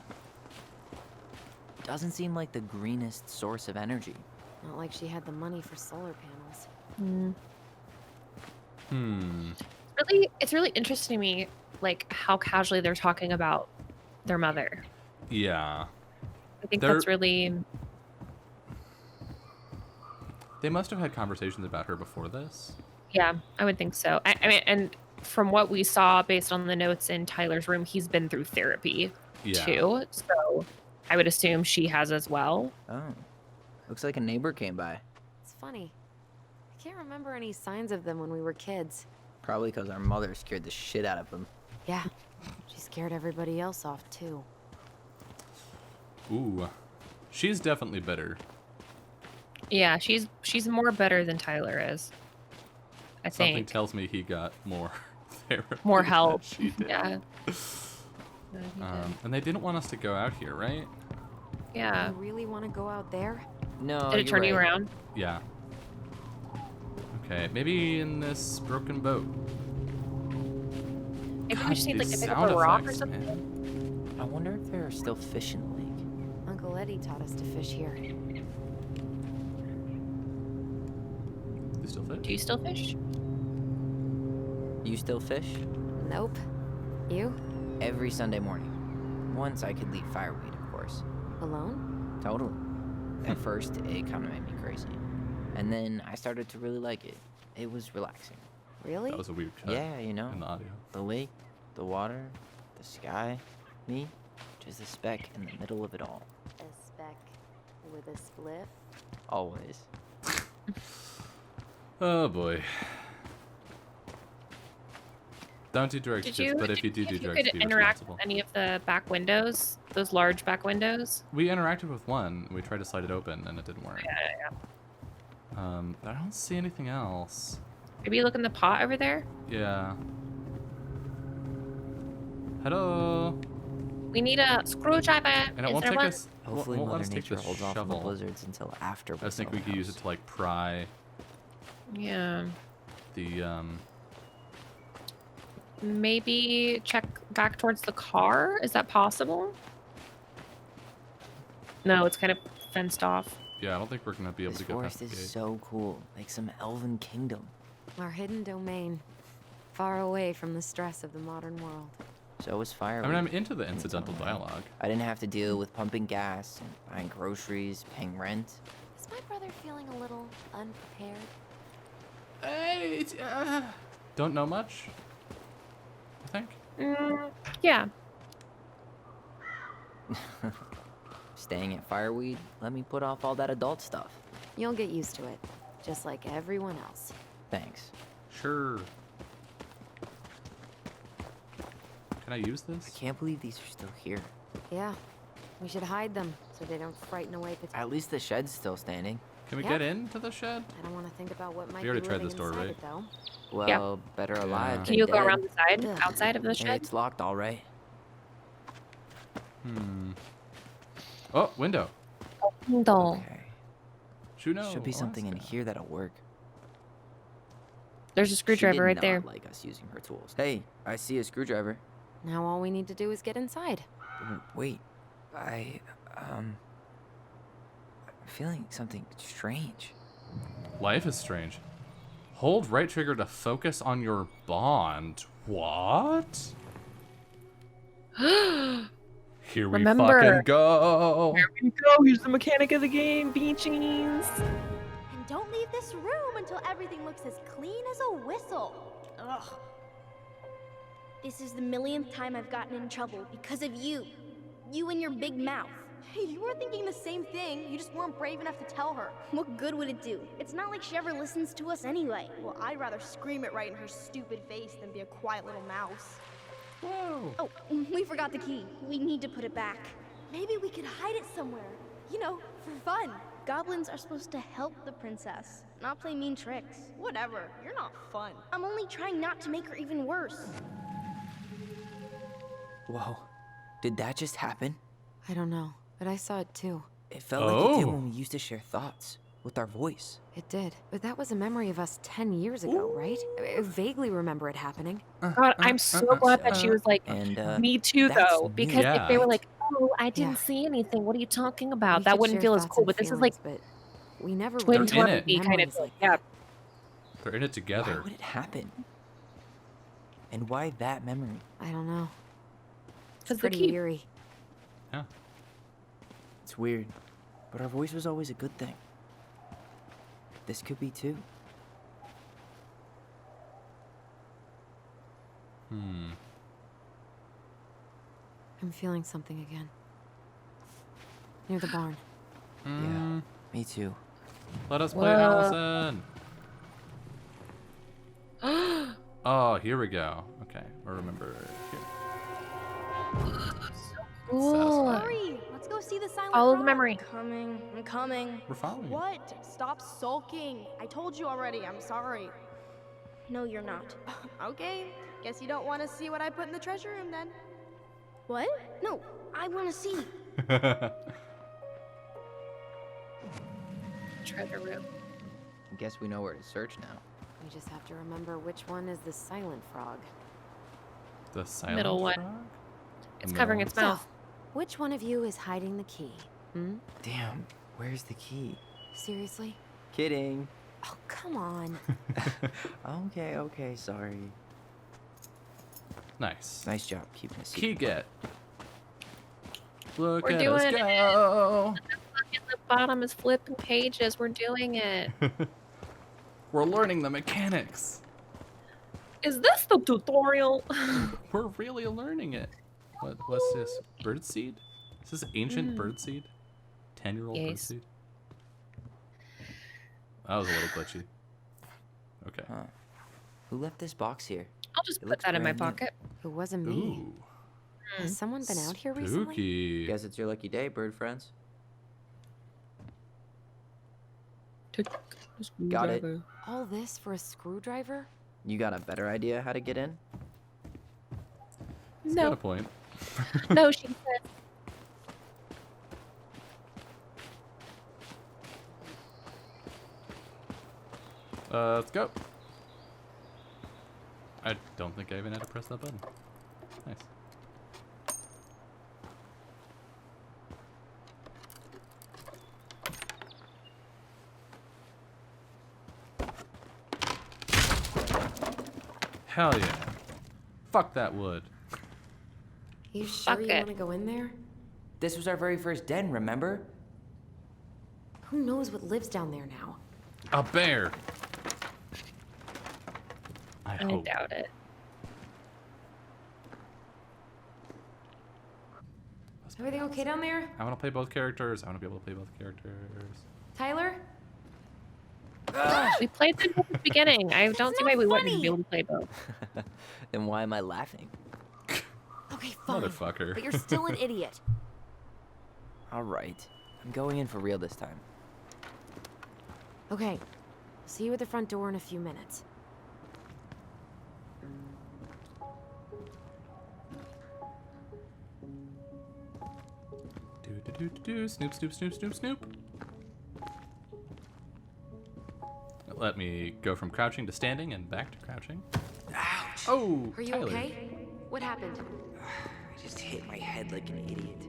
Doesn't seem like the greenest source of energy. Not like she had the money for solar panels. It's really interesting to me, like how casually they're talking about their mother. Yeah. I think They're- that's really. They must have had conversations about her before this. Yeah, I would think so. I mean, and from what we saw based on the notes in Tyler's room, he's been through therapy Yeah. too. So I would assume she has as well. Oh. Looks like a neighbor came by. It's funny. I can't remember any signs of them when we were kids. Probably because our mother scared the shit out of them. Yeah. She scared everybody else off, too. Ooh. She's definitely bitter. Yeah, she's more better than Tyler is. I Something think. tells me he got more therapy More than help. she did. Yeah. And they didn't want us to go out here, right? Yeah. You really want to go out there? No, Did it turn you around? Yeah. Okay, maybe in this broken boat. Maybe we God, just need like these to pick up sound a rock or effects, something. man. I wonder if there are still fish in the lake. Uncle Eddie taught us to fish here. You still fit? Do you still fish? You still fish? Nope. You? Every Sunday morning. Once I could leave fireweed, of course. Alone? Totally. At first, it kind of made me crazy. And then I started to really like it. It was relaxing. Really? That was a weird cut Yeah, you know. in the audio. The lake, the water, the sky, me, just a speck in the middle of it all. A speck with a spliff? Always. Oh boy. Don't do drugs, Did kids, you? but if you do if do you drugs, could be interact responsible. with any of the back windows, those large back windows? We interacted with one. We tried to slide it open, and it didn't work. Yeah. But I don't see anything else. Maybe look in the pot over there. Yeah. Hello. We need a screwdriver. And it Is won't there take one? us. Hopefully, won't let Mother us take Nature the holds off on the shovel. blizzards until after we I just think sell we the could use it house. to like pry Yeah. the Maybe check back towards the car. Is that possible? No, it's kind of fenced off. Yeah, I don't think we're gonna be able This to go past forest the is gate. so cool, like some elven kingdom. Our hidden domain. Far away from the stress of the modern world. So is fire. I mean, I'm into the incidental dialogue. I didn't have to deal with pumping gas and buying groceries, paying rent. Is my brother feeling a little unprepared? Hey, don't know much. I think. Yeah. Staying at Fireweed let me put off all that adult stuff. You'll get used to it, just like everyone else. Thanks. Sure. Can I use I this? can't believe these are still here. Yeah, we should hide them so they don't frighten away potential. At least the shed's still standing. Can we Yeah. get into the shed? I don't want to think about what might already be tried living this door, inside right? it, though. Well, better alive Yeah. than Can you go dead. around the side, Ugh. outside of the shed? It's locked, all right. Oh, window. No. Okay. Juno. Should be something in Alaska. here that'll work. There's a She screwdriver did right not there. like us using her tools. Hey, I see a screwdriver. Now all we need to do is get inside. Wait, I'm feeling something strange. Life is strange. Hold right trigger to focus on your bond. What? Here we Remember. fucking go. Here we go. Here's the mechanic of the game, beachies. And don't leave this room until everything looks as clean as a whistle. Ugh. This is the millionth time I've gotten in trouble because of you. You and your big mouth. You were thinking the same thing, you just weren't brave enough to tell her. What good would it do? It's not like she ever listens to us anyway. Well, I'd rather scream it right in her stupid face than be a quiet little mouse. Whoa. Oh, we forgot the key. We need to put it back. Maybe we could hide it somewhere. You know, for fun. Goblins are supposed to help the princess, not play mean tricks. Whatever, you're not fun. I'm only trying not to make her even worse. Whoa, did that just happen? I don't know, but I saw it too. It felt like it did Oh. when we used to share thoughts with our voice. It did. But that was a memory of us 10 years ago, right? I vaguely remember it happening. God, I'm so glad that she was like, And me too, that's though. new. Because if they were Yeah. like, oh, I didn't Yeah. see anything. What are you talking about? We That could wouldn't share feel as thoughts cool. and But this is like feelings, but we never twin They're in it. telepathy kind of memories thing. like Yeah. that. They're in it Why together. would it happen? And why that memory? I don't know. Because It's the pretty key. eerie. Yeah. It's weird, but our voice was always a good thing. This could be too. I'm feeling something again. Near the barn. Yeah, me too. Let us play Allison. Oh, here we go. Okay, or remember here. Cool. Satisfying. Hurry, let's go see the silent Follow the frog. memory. I'm coming. We're following. What? Stop sulking. I told you already, I'm sorry. No, you're not. Okay, guess you don't want to see what I put in the treasure room then. What? No, I want to see. Treasure room. I guess we know where to search now. We just have to remember which one is the silent frog. The silent Middle one. frog? It's The covering middle its mouth. Which one of you is hiding the key? Hmm? Damn, where's the key? Seriously? Kidding. Oh, come on. Okay, sorry. Nice. Nice job keeping us Key get. Look We're at doing us it. go. In the bottom is flipping pages. We're doing it. We're learning the mechanics. Is this the tutorial? We're really learning it. What's this? Birdseed? Is this ancient birdseed? 10-year-old Yes. birdseed? That was a little glitchy. Okay. Huh. Who left this box here? I'll just It put looks that in my brand new. pocket. It wasn't me. Ooh. Has someone been out here recently? Spooky. Guess it's your lucky day, bird friends. Got it. All this for a screwdriver? You got a better idea how to get in? It's got a No. point. No, she said. Let's go. I don't think I even had to press that button. Nice. Hell yeah. Fuck that wood. You sure Fuck you it. want to go in there? This was our very first den, remember? Who knows what lives down there now? A bear. I I hope. doubt it. Everything okay down there? I want to play both characters. I want to be able to play both characters. Tyler? We played them at the beginning. I don't see why we wouldn't funny. be able to play both. Then why am I laughing? Okay, fine. Motherfucker. But you're still an idiot. All right. I'm going in for real this time. Okay. See you at the front door in a few minutes. Do. Snoop, snoop, snoop, snoop, snoop. Let me go from crouching to standing and back to crouching. Ouch! Oh, Are you Tyler. okay? What happened? I just hit my head like an idiot.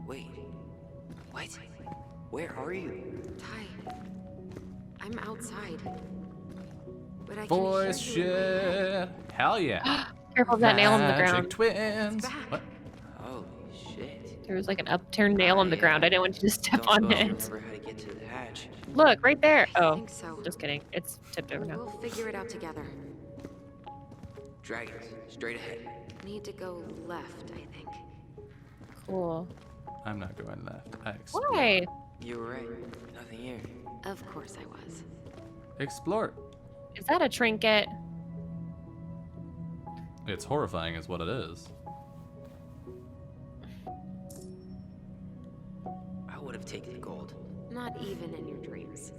Wait. What? Where are you? Ty. I'm outside. But I Voice can hear you in my head. shit. Hell yeah. Careful of that nail on the Magic ground. twins. back. What? Holy shit. There was like an upturned nail on the ground. I didn't want you to step Don't on suppose you it. remember how to get to the hatch. Look, right there. I Oh, think so. just kidding. It's tipped over now. We'll figure it out together. Dragons, straight ahead. Need to go left, I think. Cool. I'm not going left. I explore. Why? You were right. Nothing here. Of course I was. Explore. Is that a trinket? It's horrifying is what it is. I would have taken the gold. Not even in your dreams.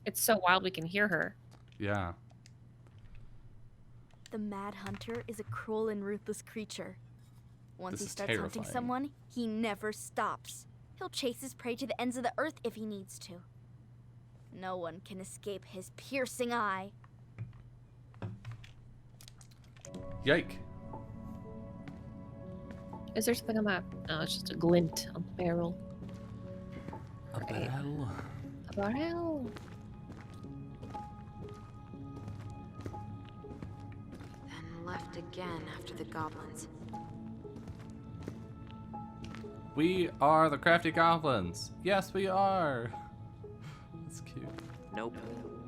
It's so wild we can hear her. Yeah. The Mad Hunter is a cruel and ruthless creature. Once This he is starts hunting terrifying. someone, he never stops. He'll chase his prey to the ends of the earth if he needs to. No one can escape his piercing eye. Yike. Is there something on that? No, it's just a glint on the barrel. A bell. A barrel. Then left again after the goblins. We are the crafty goblins. Yes, we are. That's cute. Nope.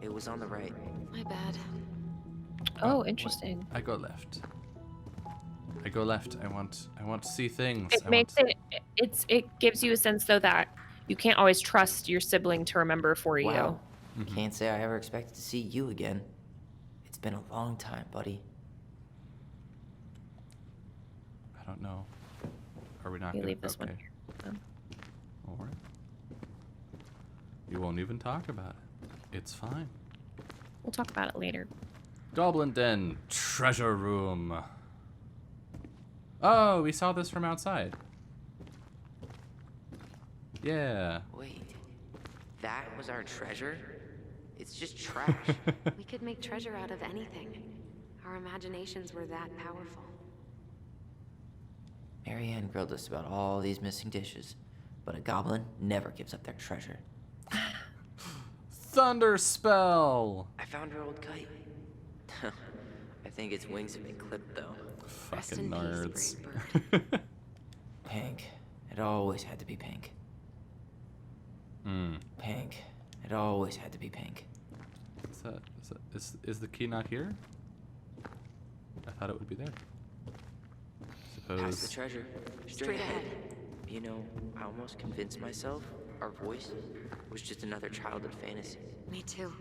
It was on the right. My bad. Oh, interesting. I go left. I go left. I want to see things. It makes it gives you a sense though that you can't always trust your sibling to remember for you. Wow. Mhm. Can't say I ever expected to see you again. It's been a long time, buddy. I don't know. Are we not You gonna leave this one okay. here. then. All right. You won't even talk about it. It's fine. We'll talk about it later. Goblin Den treasure room. Oh, we saw this from outside. Yeah. Wait. That was our treasure? It's just trash. We could make treasure out of anything. Our imaginations were that powerful. Marianne grilled us about all these missing dishes, but a goblin never gives up their treasure. Thunder spell. I found her old kite. I think its wings have been clipped, though. Rest Fucking in nerds. peace, brave Pink. It always had to be pink. Hmm. Pink. It always had to be pink. Is the key not here? I thought it would be there. Past the Suppose. treasure. Straight ahead. You know, I almost convinced myself our voice was just another childhood fantasy. Me too.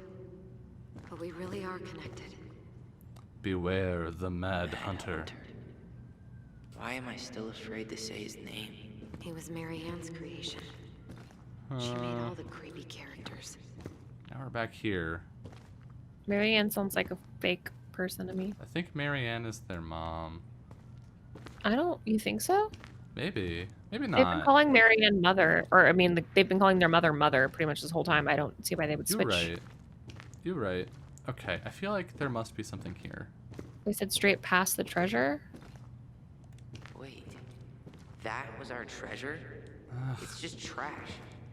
But we really are connected. Beware the Mad Hunter. Why am I still afraid to say his name? He was Marianne's creation. She made all the creepy characters. Now we're back here. Marianne sounds like a fake person to me. I think Marianne is their mom. You think so? Maybe. Maybe They've been not. calling Marianne mother, or I mean, they've been calling their mother pretty much this whole time. I don't see why they would You're switch. right. You're right. Okay, I feel like there must be something here. They said straight past the treasure. Wait, that was our treasure? It's just trash.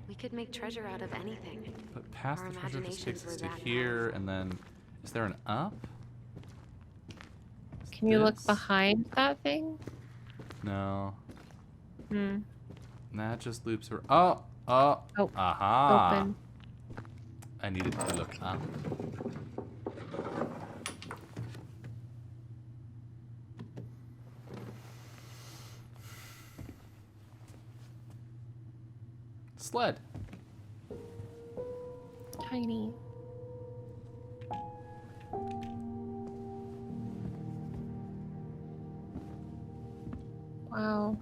We could make treasure out of anything. But past Our the treasure just takes imaginations us were to that here, powerful. and then... Is there an up? Can you look This? behind that thing? No. Hmm. That just loops around. Oh! Oh! Oh, Aha! open. I needed to look up. Sled. Tiny. Wow.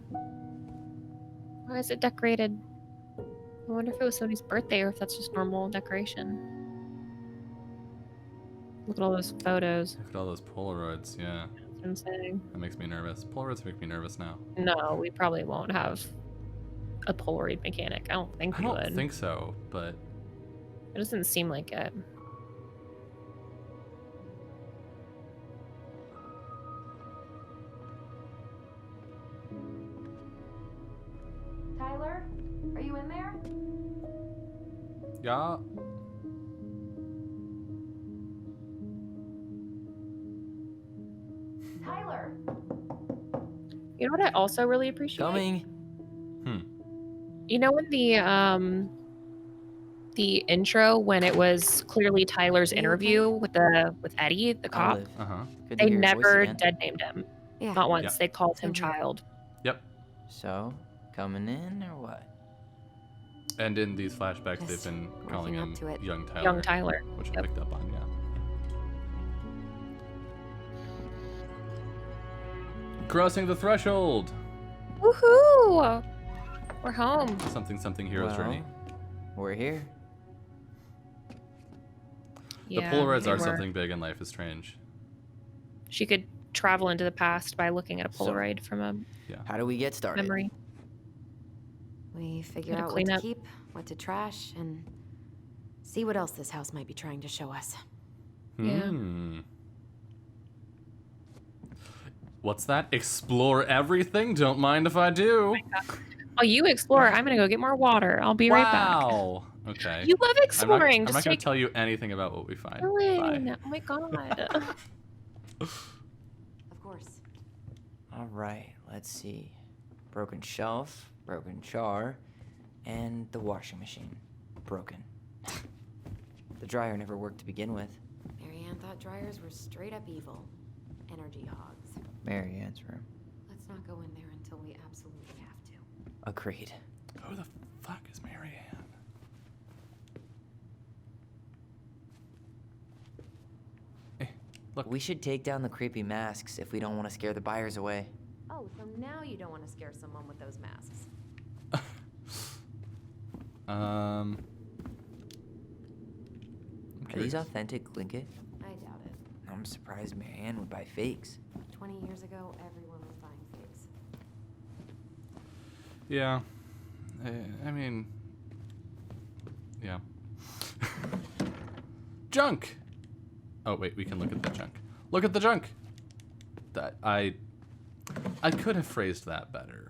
Why is it decorated? I wonder if it was somebody's birthday or if that's just normal decoration. Look at all those photos. Look at all those Polaroids, yeah. That's what I'm saying. That makes me nervous. Polaroids make me nervous now. No, we probably won't have a Polaroid mechanic. I don't think I we don't would. think so, but It doesn't seem like it. Tyler, are you in there? yeah. Tyler. You know what I also really appreciate? Coming. You know when the intro when it was clearly Tyler's Are you interview with Eddie, the cop, Olive. Uh-huh. Good to they hear your voice never again. dead named him. Yeah. Not once. Yeah. They called him Same here. child. Yep. So, coming in or what? And in these flashbacks, they've Just been calling working him up to it. Young Tyler. Young Tyler. Which I Yep. picked up on, yeah. Crossing the threshold! Woohoo! We're home. Something hero's journey. We're here. Yeah, the Polaroids they are were. something big in Life is Strange. She could travel into the past by looking at a So- Polaroid from a How do we get started? memory. We figure Gotta out what clean to up. keep, what to trash, and see what else this house might be trying to show us. Yeah. What's that? Explore everything? Don't mind if I do. Oh, you explore. I'm gonna go get more water. I'll be right back. Wow. Okay. You love I'm not exploring. going Just to take tell you anything about what we find. Dylan. Bye. Oh my god. Of course. All right, let's see. Broken shelf, broken jar, and the washing machine. Broken. The dryer never worked to begin with. Marianne thought dryers were straight up evil. Energy hogs. Marianne's room. Let's not go in there until we absolutely have to. Agreed. Who the fuck is Marianne? Hey, look. We should take down the creepy masks if we don't want to scare the buyers away. Oh, so now you don't want to scare someone with those masks. I'm Are these curious. authentic Glinkit? I doubt it. I'm surprised Marianne would buy fakes. 20 years ago, everyone was buying figs. Yeah. I mean, yeah. Junk. Oh wait, we can look at the junk. Look at the junk. That I could have phrased that better.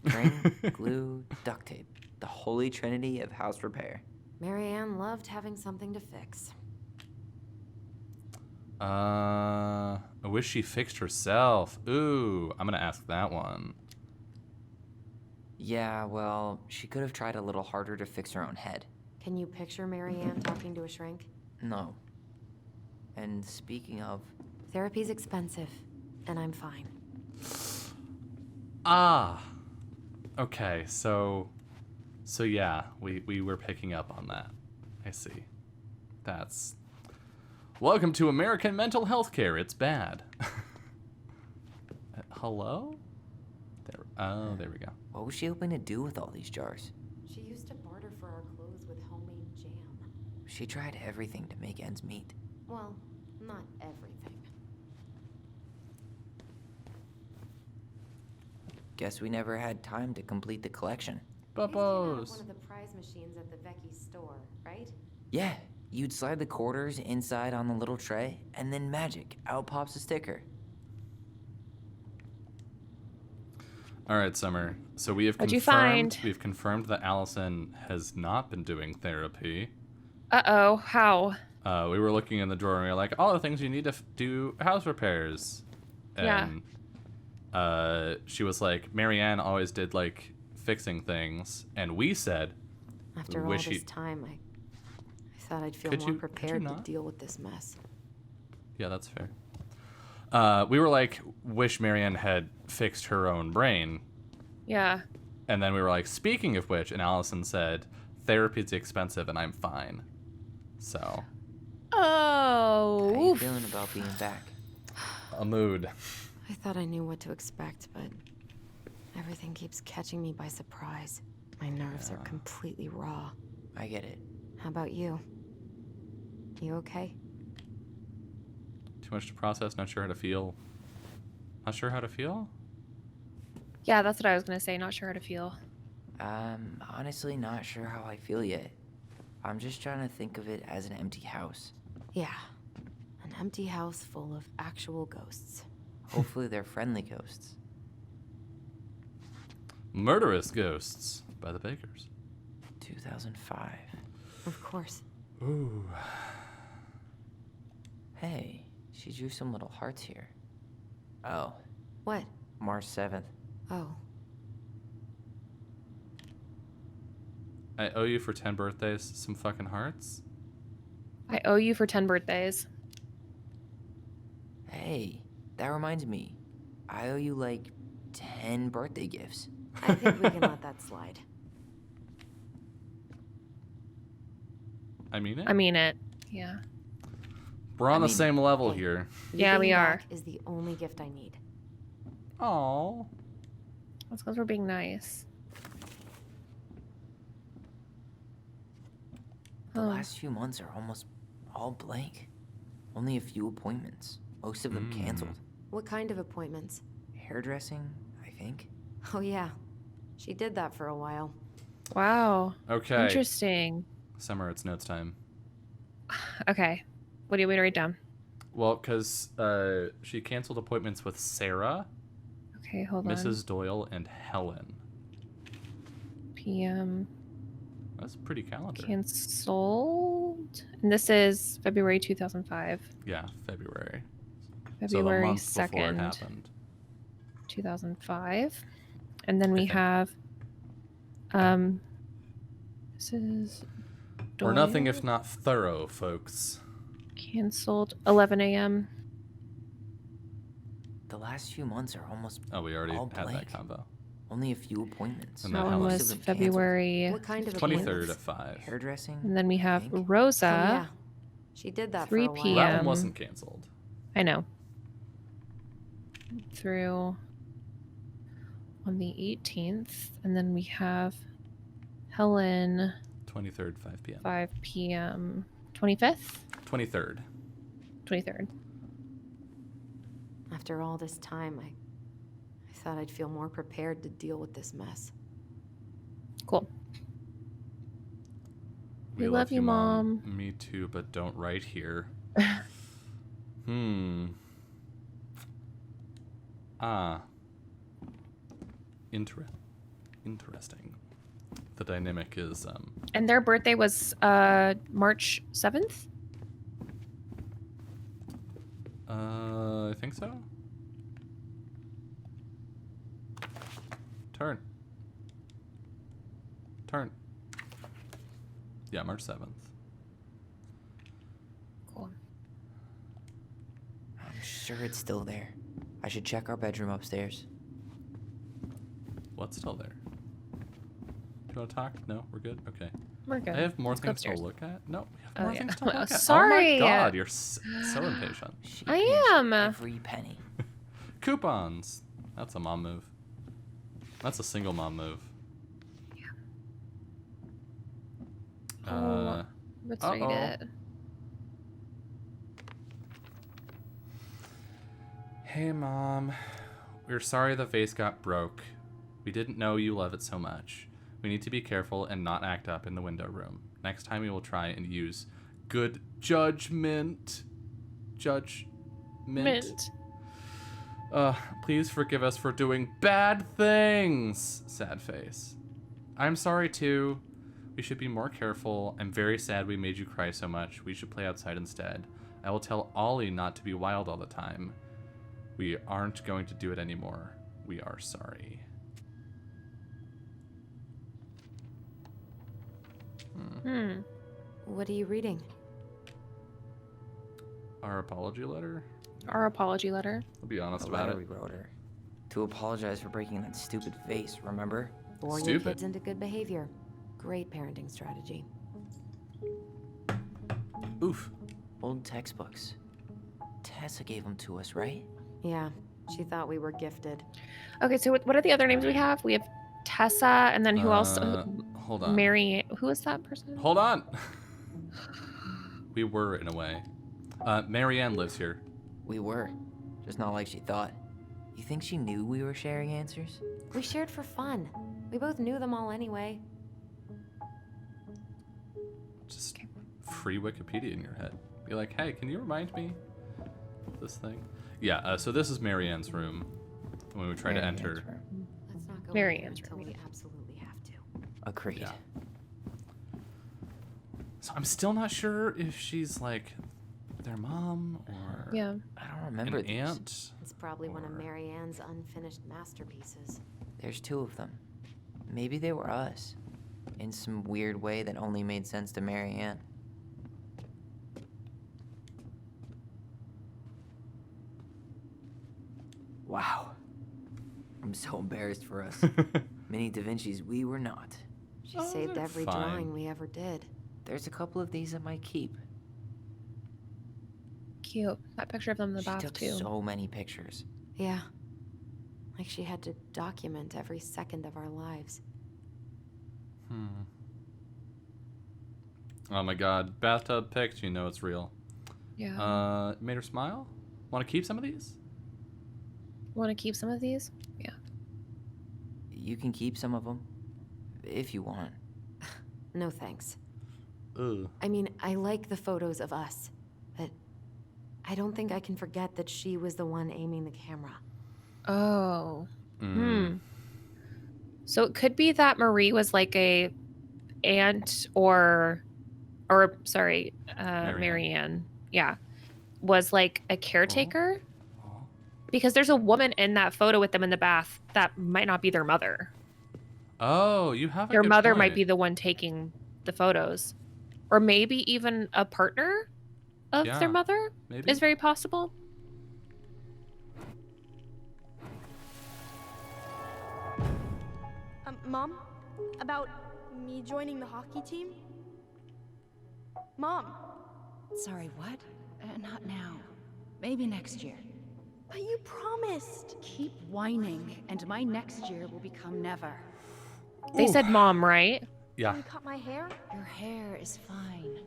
String, glue, duct tape. The holy trinity of house repair. Marianne loved having something to fix. I wish she fixed herself. Ooh, I'm gonna ask that one. Yeah, well, she could have tried a little harder to fix her own head. Can you picture Marianne talking to a shrink? No. And speaking of, Therapy's expensive, and I'm fine. Ah. Okay, so yeah, we were picking up on that. I see. That's welcome to American mental health care. It's bad. Hello? There we go. what was she hoping to do with all these jars? She used to barter for our clothes with homemade jam. She tried everything to make ends meet. Well, not everything. Guess we never had time to complete the collection. These came out of Bubbos. one of the prize machines at the Vecchi's store, right? Yeah, you'd slide the quarters inside on the little tray, and then magic, out pops a sticker. All right, Summer. So we have What'd you confirmed. find? We've confirmed that Allison has not been doing therapy. Uh-oh, how? We were looking in the drawer and we were like, all the things you need to do house repairs. Yeah. And she was like, Marianne always did like fixing things, and we said, After all wish this he- time, I thought I'd feel Could more you- could you prepared to not? deal with this mess. yeah, that's fair. We were like, wish Marianne had fixed her own brain. Yeah. And then we were like, speaking of which, and Allison said, therapy's expensive and I'm fine. So, Oh. How you oof. feeling about being back? a mood. I thought I knew what to expect, but everything keeps catching me by surprise. My nerves are completely raw. I get it. How about you? You okay? Too much to process, not sure how to feel. Not sure how to feel? Yeah, that's what I was gonna say. Not sure how to feel. Honestly not sure how I feel yet. I'm just trying to think of it as an empty house. Yeah. An empty house full of actual ghosts. Hopefully they're friendly ghosts. Murderous Ghosts by the Bakers. 2005. Of course. Ooh. Hey, she drew some little hearts here. Oh, What? March 7th. Oh. I owe you for 10 birthdays some fucking hearts. I owe you for 10 birthdays. Hey, that reminds me. I owe you like 10 birthday gifts. I think we can let that slide. I mean it. I mean it. Yeah. We're on I the mean- same level Hey. here. Yeah, You we being are. back is the only gift I need. Oh. That's because we're being nice. The Oh. last few months are almost all blank. Only a few appointments, most of them canceled. What kind of appointments? Hairdressing, I think. Oh, yeah. She did that for a while. Wow. Okay. Interesting. Summer, it's notes time. Okay. What do you want me to write down? Well, because she canceled appointments with Sarah, Okay, hold on. Mrs. Doyle, and Helen. PM That's a pretty calendar. canceled. And this is February 2005. Yeah, February. February so the month before it 2nd, happened. 2005. And then we think. have this is We're nothing Doyle. if not thorough, folks. Canceled 11 a.m. The last few months are almost Oh, we already all had that blank. combo. Only a few appointments. And That then one Helen. Most was of them canceled. February. What kind of 23rd at appointments? 5. Hairdressing. And then we have I think. Rosa. Oh, yeah. She did that 3 for a while. Well, that one PM. wasn't canceled. I know. Through on the 18th. And then we have Helen, 23rd, 5 p.m. 5 p.m. 25th? 23rd. 23rd. After all this time, I thought I'd feel more prepared to deal with this mess. Cool. We love you, Mom. Me too, but don't write here. Interesting. The dynamic is And their birthday was March 7th? I think so. Turn. Yeah, March 7th. Cool. I'm sure it's still there. I should check our bedroom upstairs. What's still there? Do you want to talk? No, we're good. Okay. We're good. I have more Let's go things to upstairs. look at. No, we have Oh, more yeah. things to look at. Sorry. Oh my God, you're so impatient. She I pinched am. every penny. Coupons. That's a mom move. That's a single mom move. Oh, let's read uh-oh. it. Hey, Mom. We're sorry the vase got broke. We didn't know you love it so much. We need to be careful and not act up in the window room. Next time we will try and use good judgment. Mint. Please forgive us for doing bad things. Sad face. I'm sorry too. We should be more careful. I'm very sad we made you cry so much. We should play outside instead. I will tell Ollie not to be wild all the time. We aren't going to do it anymore. We are sorry. What are you reading? Our apology letter? Our apology letter. I'll be honest The about letter it. we wrote her. To apologize for breaking that stupid vase, remember? Warn your Stupid. kids into good behavior. Great parenting strategy. Oof. Old textbooks. Tessa gave them to us, right? Yeah, she thought we were gifted. Okay, so what are the other names we have? We have Tessa, and then who else? Hold on. Mary. Who is that person? Hold on. We were, in a way. Marianne lives here. We were. Just not like she thought. You think she knew we were sharing answers? We shared for fun. We both knew them all anyway. Just free Wikipedia in your head. Be like, hey, can you remind me of this thing? Yeah, so this is Marianne's room when we try to Marianne's enter. room. Let's not go Mary in there Ann's until room, we yeah. absolutely have to. Agreed. Yeah. So I'm still not sure if she's like their mom or Yeah. I don't remember an these. aunt. It's probably one of Or- Mary Ann's unfinished masterpieces. There's two of them. Maybe they were us. In some weird way that only made sense to Mary Ann. Wow. I'm so embarrassed for us. Mini Da Vinci's we were not. She Oh, saved they're every fine. drawing we ever did. There's a couple of these I might keep. Cute. That picture of them in the She bath took too. so many pictures. Yeah. Like she had to document every second of our lives. Oh my god, bathtub pics, you know it's real. Yeah. Made her smile? Want to keep some of these? Want to keep some of these? Yeah. You can keep some of them. If you want. No thanks. Ugh. I mean, I like the photos of us, but I don't think I can forget that she was the one aiming the camera. Oh. Mm. So it could be that Marie was like a aunt or sorry, Marianne. Yeah. Was like a caretaker. Oh. Because there's a woman in that photo with them in the bath that might not be their mother. Oh, you have a Their good mother point. might be the one taking the photos. Or maybe even a partner of Yeah, their mother maybe. is very possible. Mom? About me joining the hockey team? Mom, Sorry, what? Not now. Maybe next year. but you promised. Keep whining, and my next year will become never. They said mom, right? Yeah. Can you cut my hair? Your hair is fine.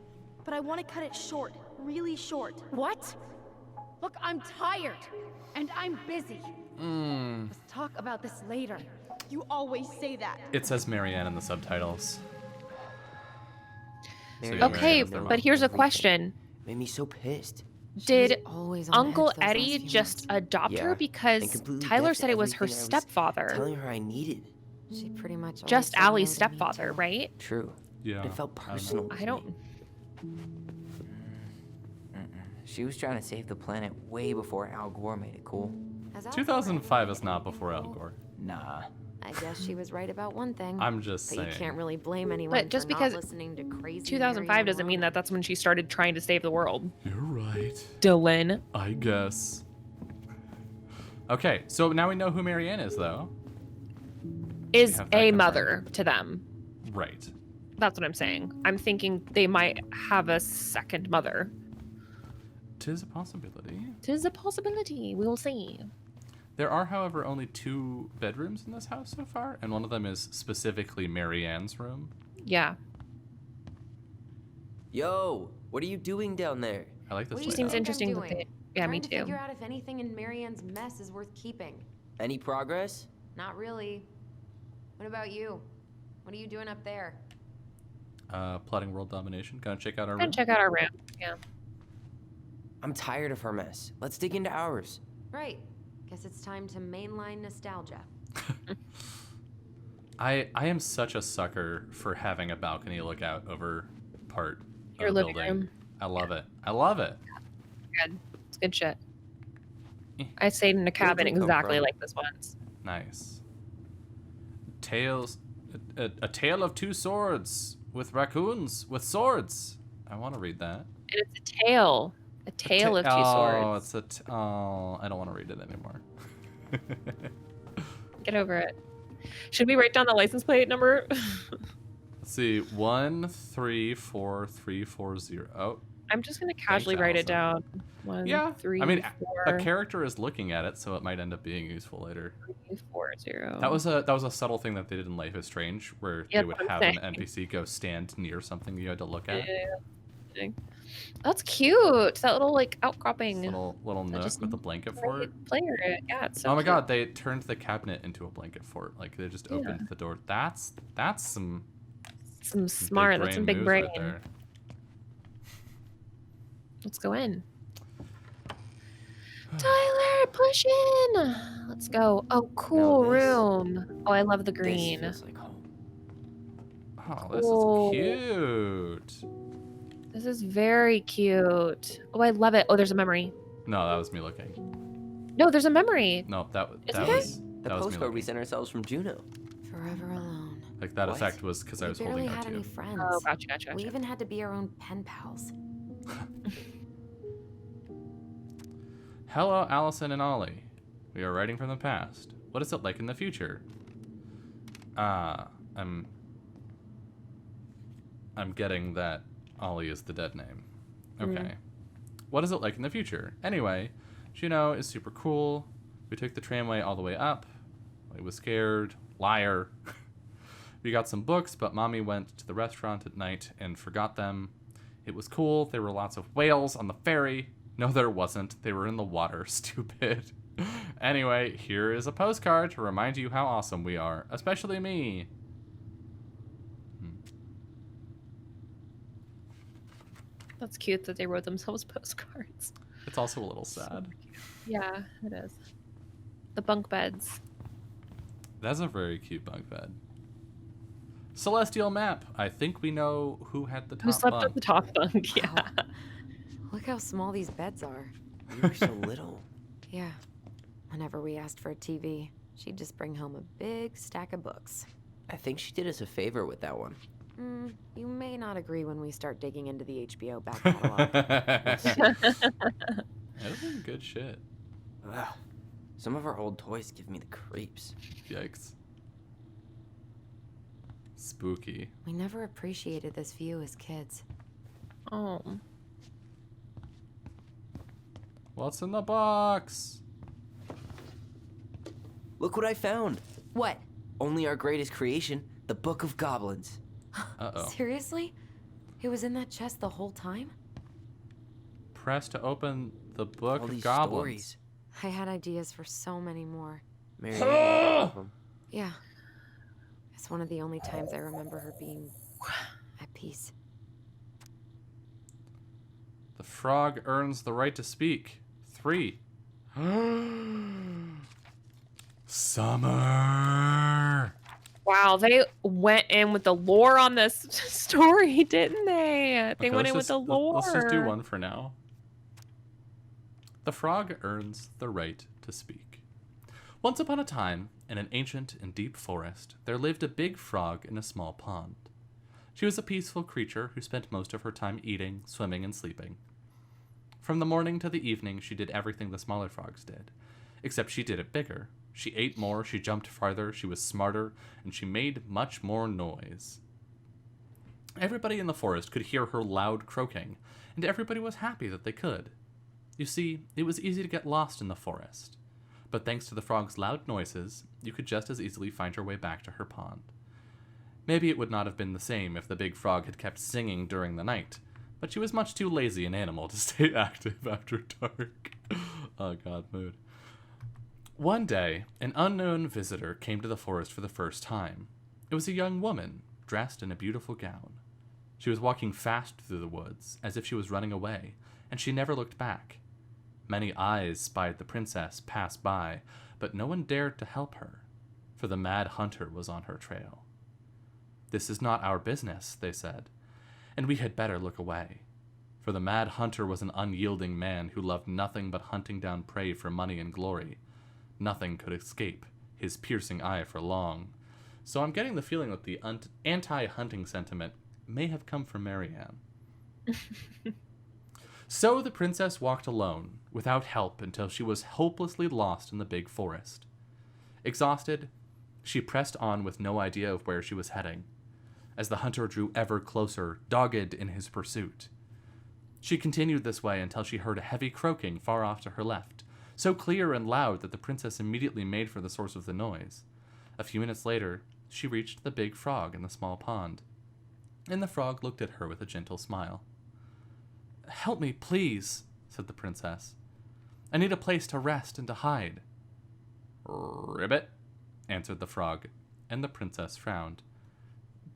But I want to cut it short, really short. What? Look, I'm tired, and I'm busy. Let's talk about this later. You always say that. It says Marianne in the subtitles. Mary yeah, Ann Okay, knows but here's a everything. question. Made me so pissed. Did She was always on Uncle edge those last Eddie few just months. adopt Yeah, her and because completely Tyler deaf to said it was her everything I was stepfather? Telling her I needed. She pretty much always Just said no Allie's to me, stepfather, too. right? True. Yeah. It felt personal. I to don't. me. She was trying to save the planet way before Al Gore made it cool. Has Al 2005 Gore is not before Al Gore. Nah. I guess she was right about one thing. I'm just but saying. you can't really blame anyone But just for because not listening to crazy 2005 Marianne doesn't mean that Moore. that's when she started trying to save the world. You're right. Dylan I guess. Okay, so now we know who Marianne is, though. is have that a confirmed. mother to them. Right. That's what I'm saying. I'm thinking they might have a second mother. Tis a possibility. Tis a possibility. We will see. There are, however, only 2 bedrooms in this house so far, and one of them is specifically Marianne's room. Yeah. Yo, what are you doing down there? I like this What do you layout. Seems I'm interesting that doing? they. Yeah, me Trying to too. figure out if anything in Marianne's mess is worth keeping. Any progress? Not really. What about you? What are you doing up there? Plotting world domination. Gonna check out our Gonna room. check out our room. Yeah. I'm tired of her mess. Let's dig into ours. Right. Guess it's time to mainline nostalgia. I am such a sucker for having a balcony look out over part of Your a living building. room. I love it. I love it. Good. It's good shit. Eh. I stayed in a cabin did it come exactly from? like this once. Nice. Tales, a tale of two swords with raccoons with swords. I want to read that. And it's a tale. A tale of two Oh, swords. it's I don't want to read it anymore. Get over it. Should we write down the license plate number? Let's see, 134340. Oh, I'm just gonna casually write it Allison. down. One, yeah. 3, I mean, 4, a character is looking at it, so it might end up being useful later. 3, 4, 0. That was a subtle thing that they did in Life is Strange, where Yeah, they would that's have what an I'm NPC go stand near something you had to look at. Yeah. That's cute. That little like outcropping. This little nook just with a blanket fort. Player. Yeah, it's so Oh my cute. god, they turned the cabinet into a blanket fort. Like they just opened the door. That's some Some smart. That's some big moves brain. right there. Let's go in. Tyler, push in. Let's go. Oh, cool this- room. Oh, I love the This green. feels like home. Oh, this Cool. is cute. This is very cute. Oh, I love it. Oh, there's a memory. No, that was me looking. No, there's a memory. No, that Isn't was The that was me postcard we looking. sent ourselves from Juneau. Forever alone. Like that What? effect was because I We was barely holding had any R2. friends. Oh, gotcha. We even had to be our own pen pals. Hello, Allison and Ollie. We are writing from the past. What is it like in the future? I'm getting that Ollie is the dead name. Okay. What is it like in the future? Anyway, Juneau is super cool. We took the tramway all the way up. I was scared. Liar. We got some books, but Mommy went to the restaurant at night and forgot them. It was cool. There were lots of whales on the ferry. No, there wasn't. They were in the water. Stupid. Anyway, here is a postcard to remind you how awesome we are. Especially me. That's cute that they wrote themselves postcards. It's also a little sad. Yeah, it is. The bunk beds. That's a very cute bunk bed. Celestial map. I think we know who had the top Who slept bunk. at the top bunk? Yeah. Wow. Look how small these beds are. We were so little. Yeah. Whenever we asked for a TV, she'd just bring home a big stack of books. I think she did us a favor with that one. You may not agree when we start digging into the HBO back catalog. That was good shit. Ugh. Some of our old toys give me the creeps. Yikes. Spooky. We never appreciated this view as kids. Oh. What's in the box? Look what I found. What? Only our greatest creation, the Book of Goblins. Uh-oh. Seriously? It was in that chest the whole time? Press to open the book All of these goblins. stories. I had ideas for so many more. Mary Ann, one of 'em. Yeah. It's one of the only times I remember her being at peace. The frog earns the right to speak. 3. Summer. Wow, they went in with the lore on this story, didn't they? They Okay, went let's in with just- the lore. Let's just do one for now. The frog earns the right to speak. Once upon a time, in an ancient and deep forest, there lived a big frog in a small pond. She was a peaceful creature who spent most of her time eating, swimming, and sleeping. From the morning to the evening, she did everything the smaller frogs did, except she did it bigger. She ate more, she jumped farther, she was smarter, and she made much more noise. Everybody in the forest could hear her loud croaking, and everybody was happy that they could. You see, it was easy to get lost in the forest, but thanks to the frog's loud noises, you could just as easily find your way back to her pond. Maybe it would not have been the same if the big frog had kept singing during the night, but she was much too lazy an animal to stay active after dark. Oh god, mood. One day, an unknown visitor came to the forest for the first time. It was a young woman, dressed in a beautiful gown. She was walking fast through the woods, as if she was running away, and she never looked back. Many eyes spied the princess pass by, but no one dared to help her, for the mad hunter was on her trail. "This is not our business," they said, "and we had better look away." For the mad hunter was an unyielding man who loved nothing but hunting down prey for money and glory. Nothing could escape his piercing eye for long. So I'm getting the feeling that the anti-hunting sentiment may have come from Marianne. So the princess walked alone, without help, until she was hopelessly lost in the big forest. Exhausted, she pressed on with no idea of where she was heading, as the hunter drew ever closer, dogged in his pursuit. She continued this way until she heard a heavy croaking far off to her left, so clear and loud that the princess immediately made for the source of the noise. A few minutes later, she reached the big frog in the small pond, and the frog looked at her with a gentle smile. "Help me, please," said the princess. "I need a place to rest and to hide." "Ribbit," answered the frog, and the princess frowned.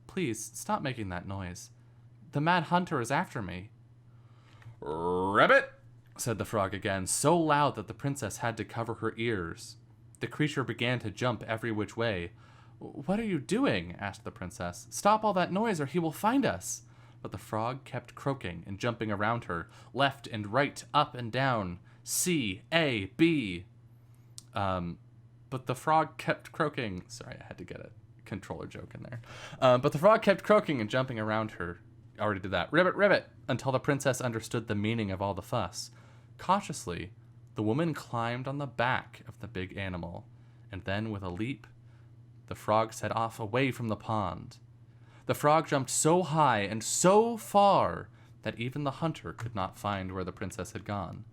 "Please, stop making that noise. The mad hunter is after me." "Ribbit," said the frog again, so loud that the princess had to cover her ears. The creature began to jump every which way. "What are you doing?" asked the princess. "Stop all that noise or he will find us." But the frog kept croaking and jumping around her, left and right, up and down, C, A, B. But the frog kept croaking. Sorry, I had to get a controller joke in there. But the frog kept croaking and jumping around her. I already did that. "Ribbit, ribbit," until the princess understood the meaning of all the fuss. Cautiously, the woman climbed on the back of the big animal, and then with a leap, the frog set off away from the pond. The frog jumped so high and so far that even the hunter could not find where the princess had gone.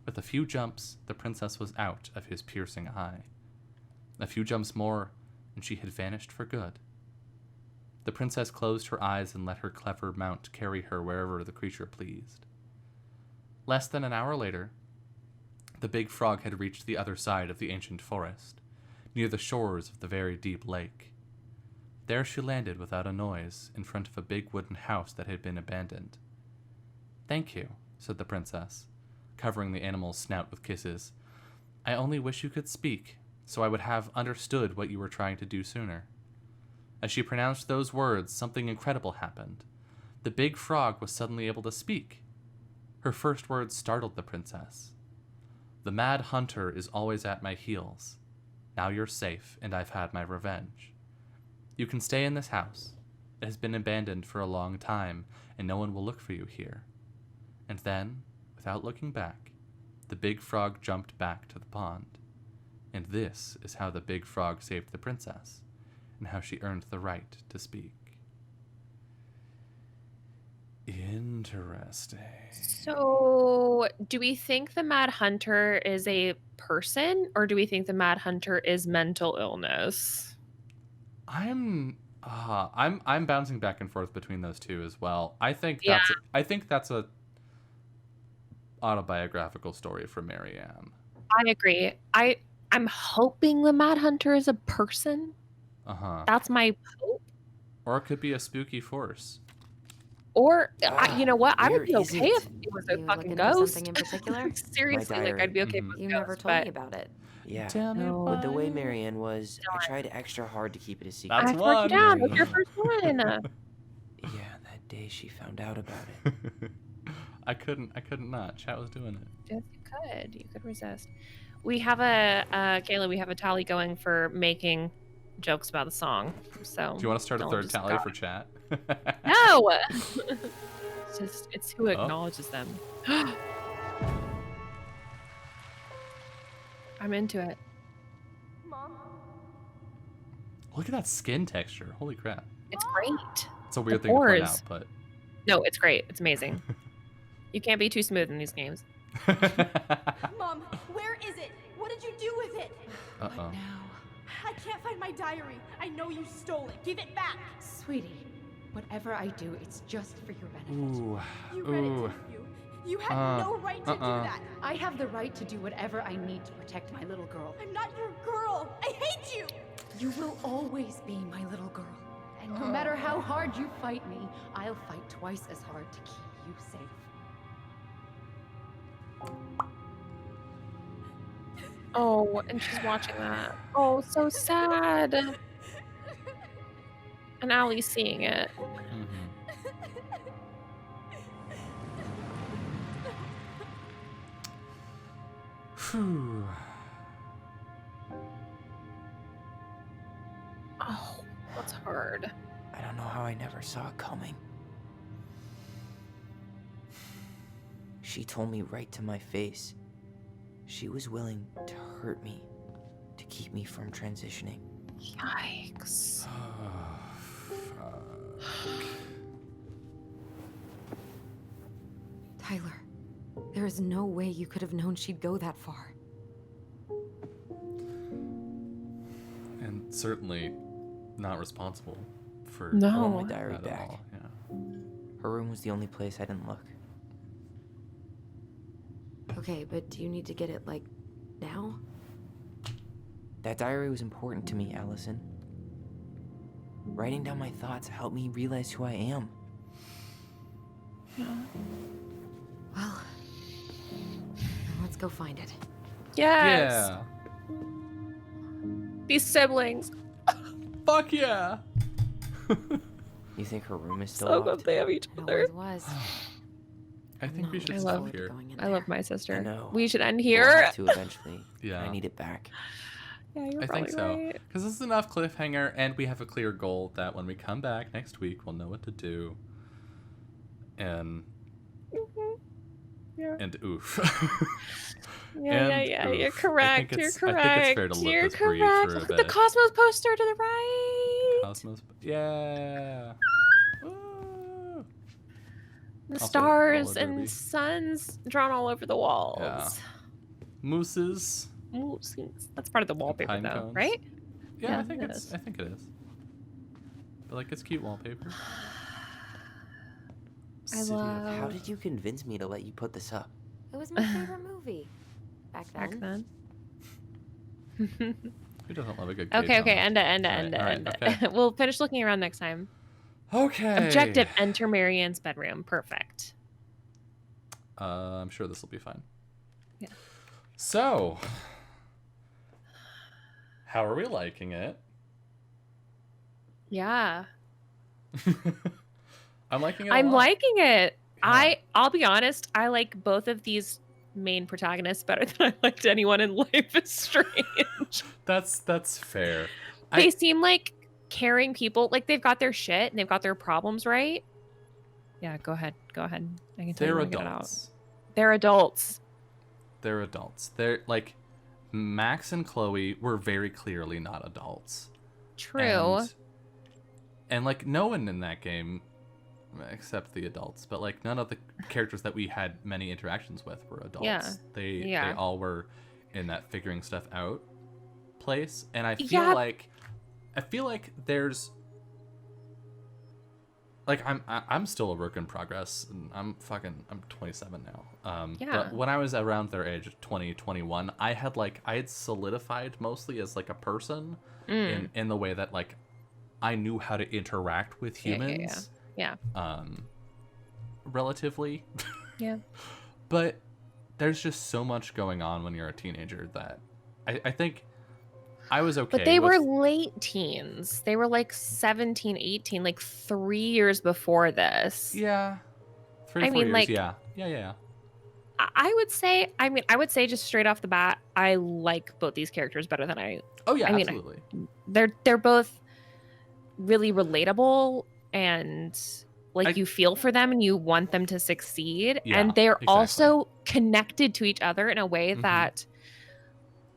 With a few jumps, the princess was out of his piercing eye. A few jumps more, and she had vanished for good. The princess closed her eyes and let her clever mount carry her wherever the creature pleased. Less than an hour later, the big frog had reached the other side of the ancient forest, near the shores of the very deep lake. There she landed without a noise, in front of a big wooden house that had been abandoned. "Thank you," said the princess, covering the animal's snout with kisses. "I only wish you could speak, so I would have understood what you were trying to do sooner." As she pronounced those words, something incredible happened. The big frog was suddenly able to speak. Her first words startled the princess. "The mad hunter is always at my heels. Now you're safe, and I've had my revenge. You can stay in this house. It has been abandoned for a long time, and no one will look for you here." And then, without looking back, the big frog jumped back to the pond. And this is how the big frog saved the princess, and how she earned the right to speak. Interesting. So, do we think the Mad Hunter is a person, or do we think the Mad Hunter is mental illness? I'm bouncing back and forth between those two as well. I think that's a autobiographical story for Marianne. I agree. I'm hoping the Mad Hunter is a person. That's my hope. Or it could be a spooky force. Or you know what? I would be okay if it? it was a You fucking looking for ghost. something in particular? Seriously, My like I'd be okay diary. if it was a You ghost, never told but me about it. Yeah. Tell me No. But the way why. Marianne was, I tried extra hard to keep it a secret. That's I broke one. you down. What's your first one? Yeah, that day she found out about it. I couldn't not. Chat was doing it. Yes, you could resist. We have Kayla, we have a tally going for making jokes about the song. So Do you want to start a don't third just tally go. for chat? No. it's who Oh. acknowledges them. I'm into it. Mom, Look at that skin texture. Holy crap. It's great. It's a weird The thing to point pores. out, but No, it's great. It's amazing. You can't be too smooth in these games. Mom, where is it? What did you do with it? Uh-oh. I can't find my diary. I know you stole it. Give it back. Sweetie, whatever I do, it's just for your benefit. Ooh. You read it, Ooh. didn't you? You had no right to do that. I have the right to do whatever I need to protect my little girl. I'm not your girl. I hate you. You will always be my little girl. And no matter how hard you fight me, I'll fight twice as hard to keep you safe. Oh, and she's watching that. Oh, so sad. And Allie's seeing it. Phew. Oh, that's hard. I don't know how I never saw it coming. She told me right to my face. She was willing to hurt me to keep me from transitioning. Yikes. Tyler, there is no way you could have known she'd go that far. And certainly not responsible for I No. want my diary that at back. all. Yeah. Her room was the only place I didn't look. Okay, but do you need to get it, like, now? That diary was important to me, Allison. Writing down my thoughts helped me realize who I am. Well, let's go find it. Yes. Yeah. These siblings. Fuck yeah. You think her room is still So locked? good they have each It other. always was. I think we No, should I stop love here. going in I love there. my sister. I know. We should end We'll here. have to eventually. Yeah. I need it back. Yeah, you're I think probably so. right. Because this is enough cliffhanger, and we have a clear goal that when we come back next week, we'll know what to do. And Yeah. and oof. Yeah. You're oof. correct. You're I think correct. it's fair to let You're this breathe correct. for a Look at the bit. Cosmos poster to the right. Cosmos. Yeah. Woo. The Also, stars roller derby. and suns drawn all over the walls. Yeah. Mooses. Ooh, that's part of the wallpaper, pine though, cones. right? Yeah, Yeah, I think it it's. is. I think it is. But like, it's cute wallpaper. I City of- love- How did you convince me to let you put this up? It was my favorite movie. Back then. Back then. Who doesn't love a good? Okay, gay okay, drama? end it. Alright, okay. We'll finish looking around next time. Okay. Objective: enter Marianne's bedroom. Perfect. I'm sure this will be fine. Yeah. So, how are we liking it? Yeah, I'm liking it. a I'm lot. liking it. Yeah. I'll be honest. I like both of these main protagonists better than I liked anyone in Life is Strange. That's fair. They seem like caring people. Like they've got their shit and they've got their problems right. Yeah, go ahead. I can tell you They're when I get it out. adults. They're adults. They're adults. They're like Max and Chloe were very clearly not adults. True. And like no one in that game, except the adults, but like none of the characters that we had many interactions with were adults. Yeah. They Yeah. all were in that figuring stuff out place, and I feel Yeah. like there's like I'm still a work in progress, and I'm 27 now. Yeah. But when I was around their age, 20, 21, I had solidified mostly as like a person in the way that like I knew how to interact with Yeah, humans. yeah. Relatively. Yeah. But there's just so much going on when you're a teenager that I think I was okay. But they were with- late teens. They were like 17, 18, like 3 years before this. Yeah. 3 or I 4 mean, years. like- Yeah. I would say just straight off the bat, I like both these characters better than Oh yeah, I mean, absolutely. they're both really relatable and like you feel for them and you want them to succeed. Yeah, and they're exactly. also connected to each other in a way Mhm. that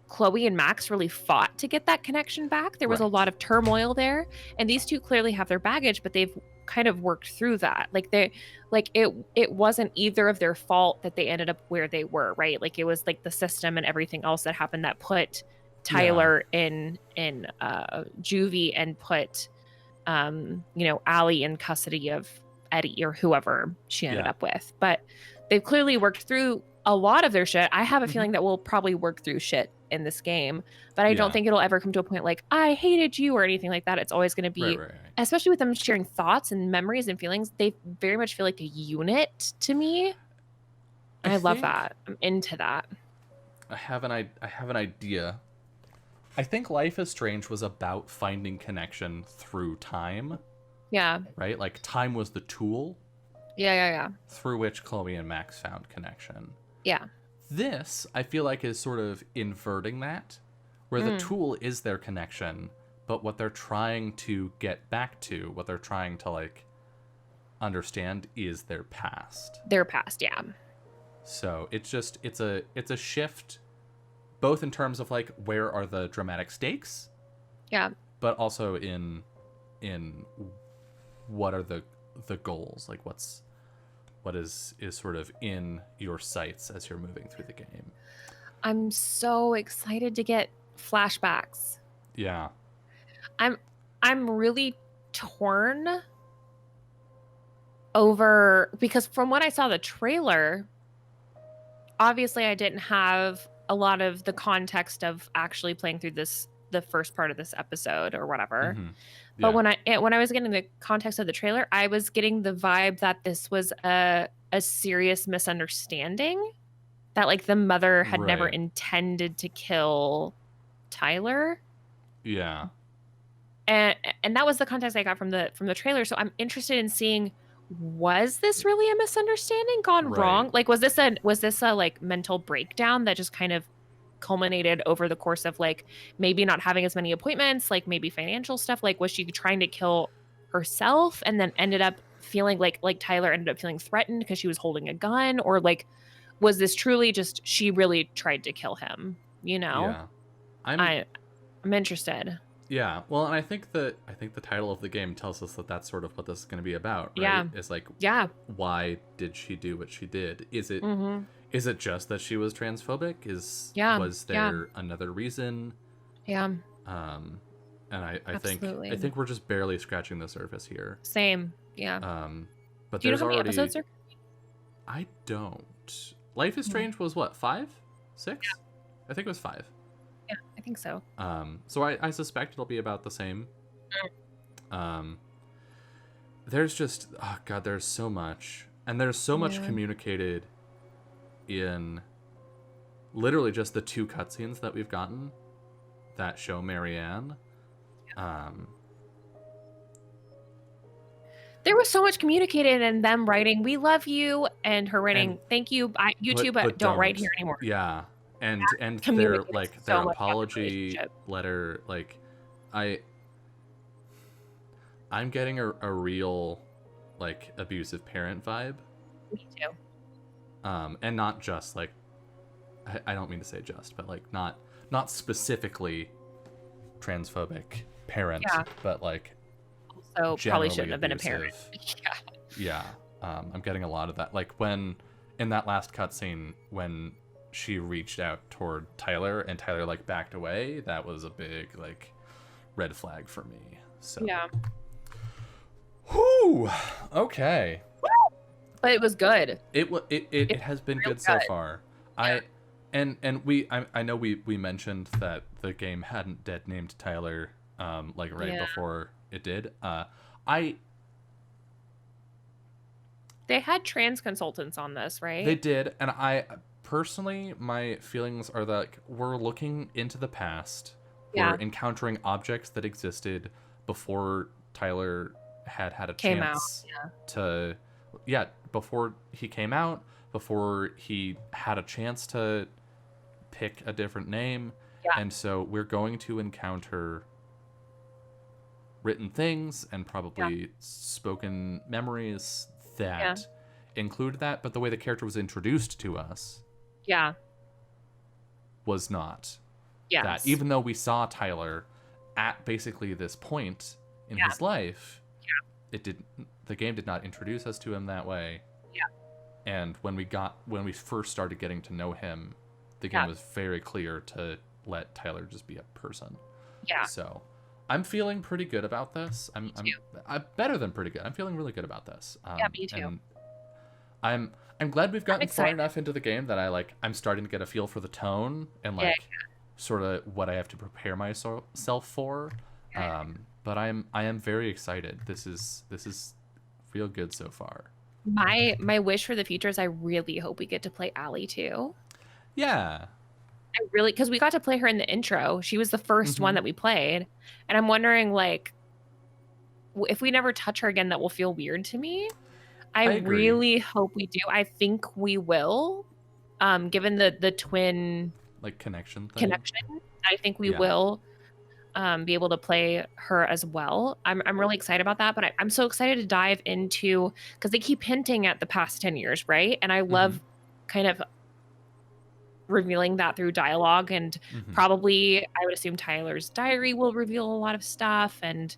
Chloe and Max really fought to get that connection back. There was a Right. lot of turmoil there, and these two clearly have their baggage, but they've kind of worked through that. It wasn't either of their fault that they ended up where they were, right? Like it was like the system and everything else that happened that put Tyler in juvie and put Allie in custody of Eddie or whoever she ended Yeah. up with. But they've clearly worked through a lot of their shit. I have a Mhm. feeling that we'll probably work through shit in this game, but I Yeah. don't think it'll ever come to a point like I hated you or anything like that. It's always going to be, Right. especially with them sharing thoughts and memories and feelings, they very much feel like a unit to me. And I love think that. I'm into that. I have an idea. I think Life is Strange was about finding connection through time, Yeah. right? Like time was the tool Yeah. through which Chloe and Max found connection. Yeah. This, I feel like, is sort of inverting that, where the tool is their connection, but what they're trying to get back to, what they're trying to, like, understand is their past. Their past, yeah. So it's just, it's a shift, both in terms of, like, where are the dramatic stakes, Yeah. but also in what are the goals, like what is sort of in your sights as you're moving through the game. I'm so excited to get flashbacks. Yeah. I'm really torn over, because from what I saw the trailer, obviously I didn't have a lot of the context of actually playing through the first part of this episode or whatever. Mhm. But Yeah. when I was getting the context of the trailer, I was getting the vibe that this was a serious misunderstanding, that like the mother had never Right. intended to kill Tyler. Yeah. And that was the context I got from the trailer. So I'm interested in seeing, was this really a misunderstanding gone Right. wrong? Like was this a like mental breakdown that just kind of culminated over the course of like maybe not having as many appointments, like maybe financial stuff? Like was she trying to kill herself and then ended up feeling like Tyler ended up feeling threatened because she was holding a gun? Or like was this truly just she really tried to kill him, you know? Yeah. I'm interested. Yeah. Well, and I think the title of the game tells us that that's sort of what this is going to be about, right? Yeah. It's like, Yeah. why did she do what she did? Is it Mm-hmm. is it just that she was transphobic? Yeah, Was yeah. there another reason? Yeah. And I Absolutely. think we're just barely scratching the surface here. Same. Yeah. But Do you know there's how many already episodes are? I don't. Life is Strange was what, 5? 6? Yeah. I think it was 5. Yeah, I think so. So I suspect it'll be about the same. There's just, oh god, there's so much. And there's so much Yeah. communicated in literally just the 2 cutscenes that we've gotten that show Marianne. There was so much communicated in them writing, "We love you," and her writing, And- "Thank you, you too, but don't write here anymore." Yeah. And their communicates like so their much about the apology relationship. letter, like I'm getting a real like abusive parent vibe. Me too. And not just like I don't mean to say just, but like not specifically transphobic parent, Yeah. but like So probably generally shouldn't have been a parent. abusive. Yeah. Yeah. I'm getting a lot of that. Like when in that last cutscene when she reached out toward Tyler and Tyler like backed away, that was a big like red flag for me. So Yeah. Whew. Okay. But it was good. It has been real good so good. far. Yeah. I know we mentioned that the game hadn't dead named Tyler like right Yeah. before it did. They had trans consultants on this, right? They did, and I personally, my feelings are that like, we're looking into the past. Yeah. We're encountering objects that existed before Tyler had a Came out, chance to, before he came out, before he had a chance to pick a different name. Yeah. And so we're going to encounter written things and probably spoken memories that include that, but the way the character was introduced to us was not that. Even though we saw Tyler at basically this point in his life, the game did not introduce us to him that way. And when we first started getting to know him, the game was very clear to let Tyler just be a person. So I'm feeling pretty good about this. I'm better than pretty good. I'm feeling really good about this. Me too. And I'm glad we've gotten far excited. enough into the game that I'm starting to get a feel for the tone and Yeah. sort of what I have to prepare myself for. But I am very excited. This is real good so far. My wish for the future is I really hope we get to play Allie too. Yeah. I really, because we got to play her in the intro. She was the 1st one that we played, and I'm wondering like if we never touch her again, that will feel weird to me. I agree. really hope we do. I think we will, given the twin Like connection thing. connection. I think we will be able to play her as well. I'm really excited about that, but I'm so excited to dive into, because they keep hinting at the past 10 years, right? And I love kind of revealing that through dialogue, and probably I would assume Tyler's diary will reveal a lot of stuff, and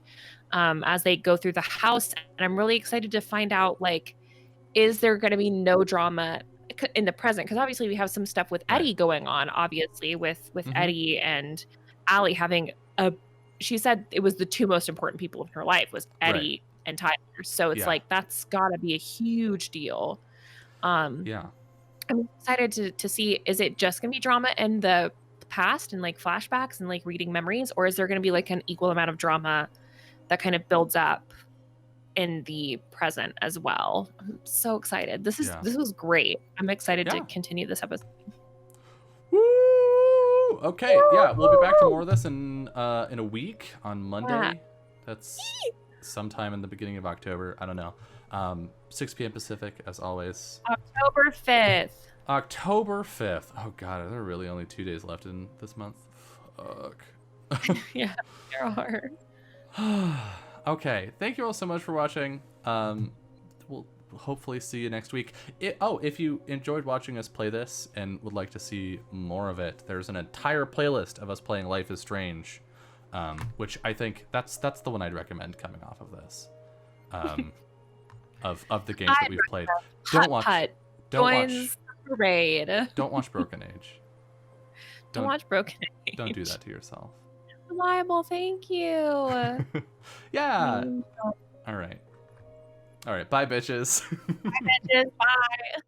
as they go through the house. And I'm really excited to find out, like, is there going to be no drama in the present? Because obviously we have some stuff with Eddie going on, obviously with Eddie and Allie having she said it was the 2 most important people in her life was Eddie and Tyler. So it's like, that's gotta be a huge deal. I'm excited to see, is it just gonna be drama in the past and like flashbacks and like reading memories, or is there gonna be like an equal amount of drama that kind of builds up in the present as well? I'm so excited. This was great. I'm excited to continue this episode. Woo! Okay, yeah, we'll be back to more of this in a week on Monday. That's sometime in the beginning of October. I don't know. 6 p.m. Pacific, as always. October 5th. October 5th. Oh god, are there really only 2 days left in this month? Fuck. Yeah, there are. Okay, thank you all so much for watching. We'll hopefully see you next week. If you enjoyed watching us play this and would like to see more of it, there's an entire playlist of us playing Life is Strange, which I think that's the one I'd recommend coming off of this. Of the games that we've played. Don't watch Parade. Don't watch Broken Age. Don't watch Broken Age. Don't do that to yourself. Reliable, thank you. Yeah. All right. Bye, bitches. Bye, bitches. Bye.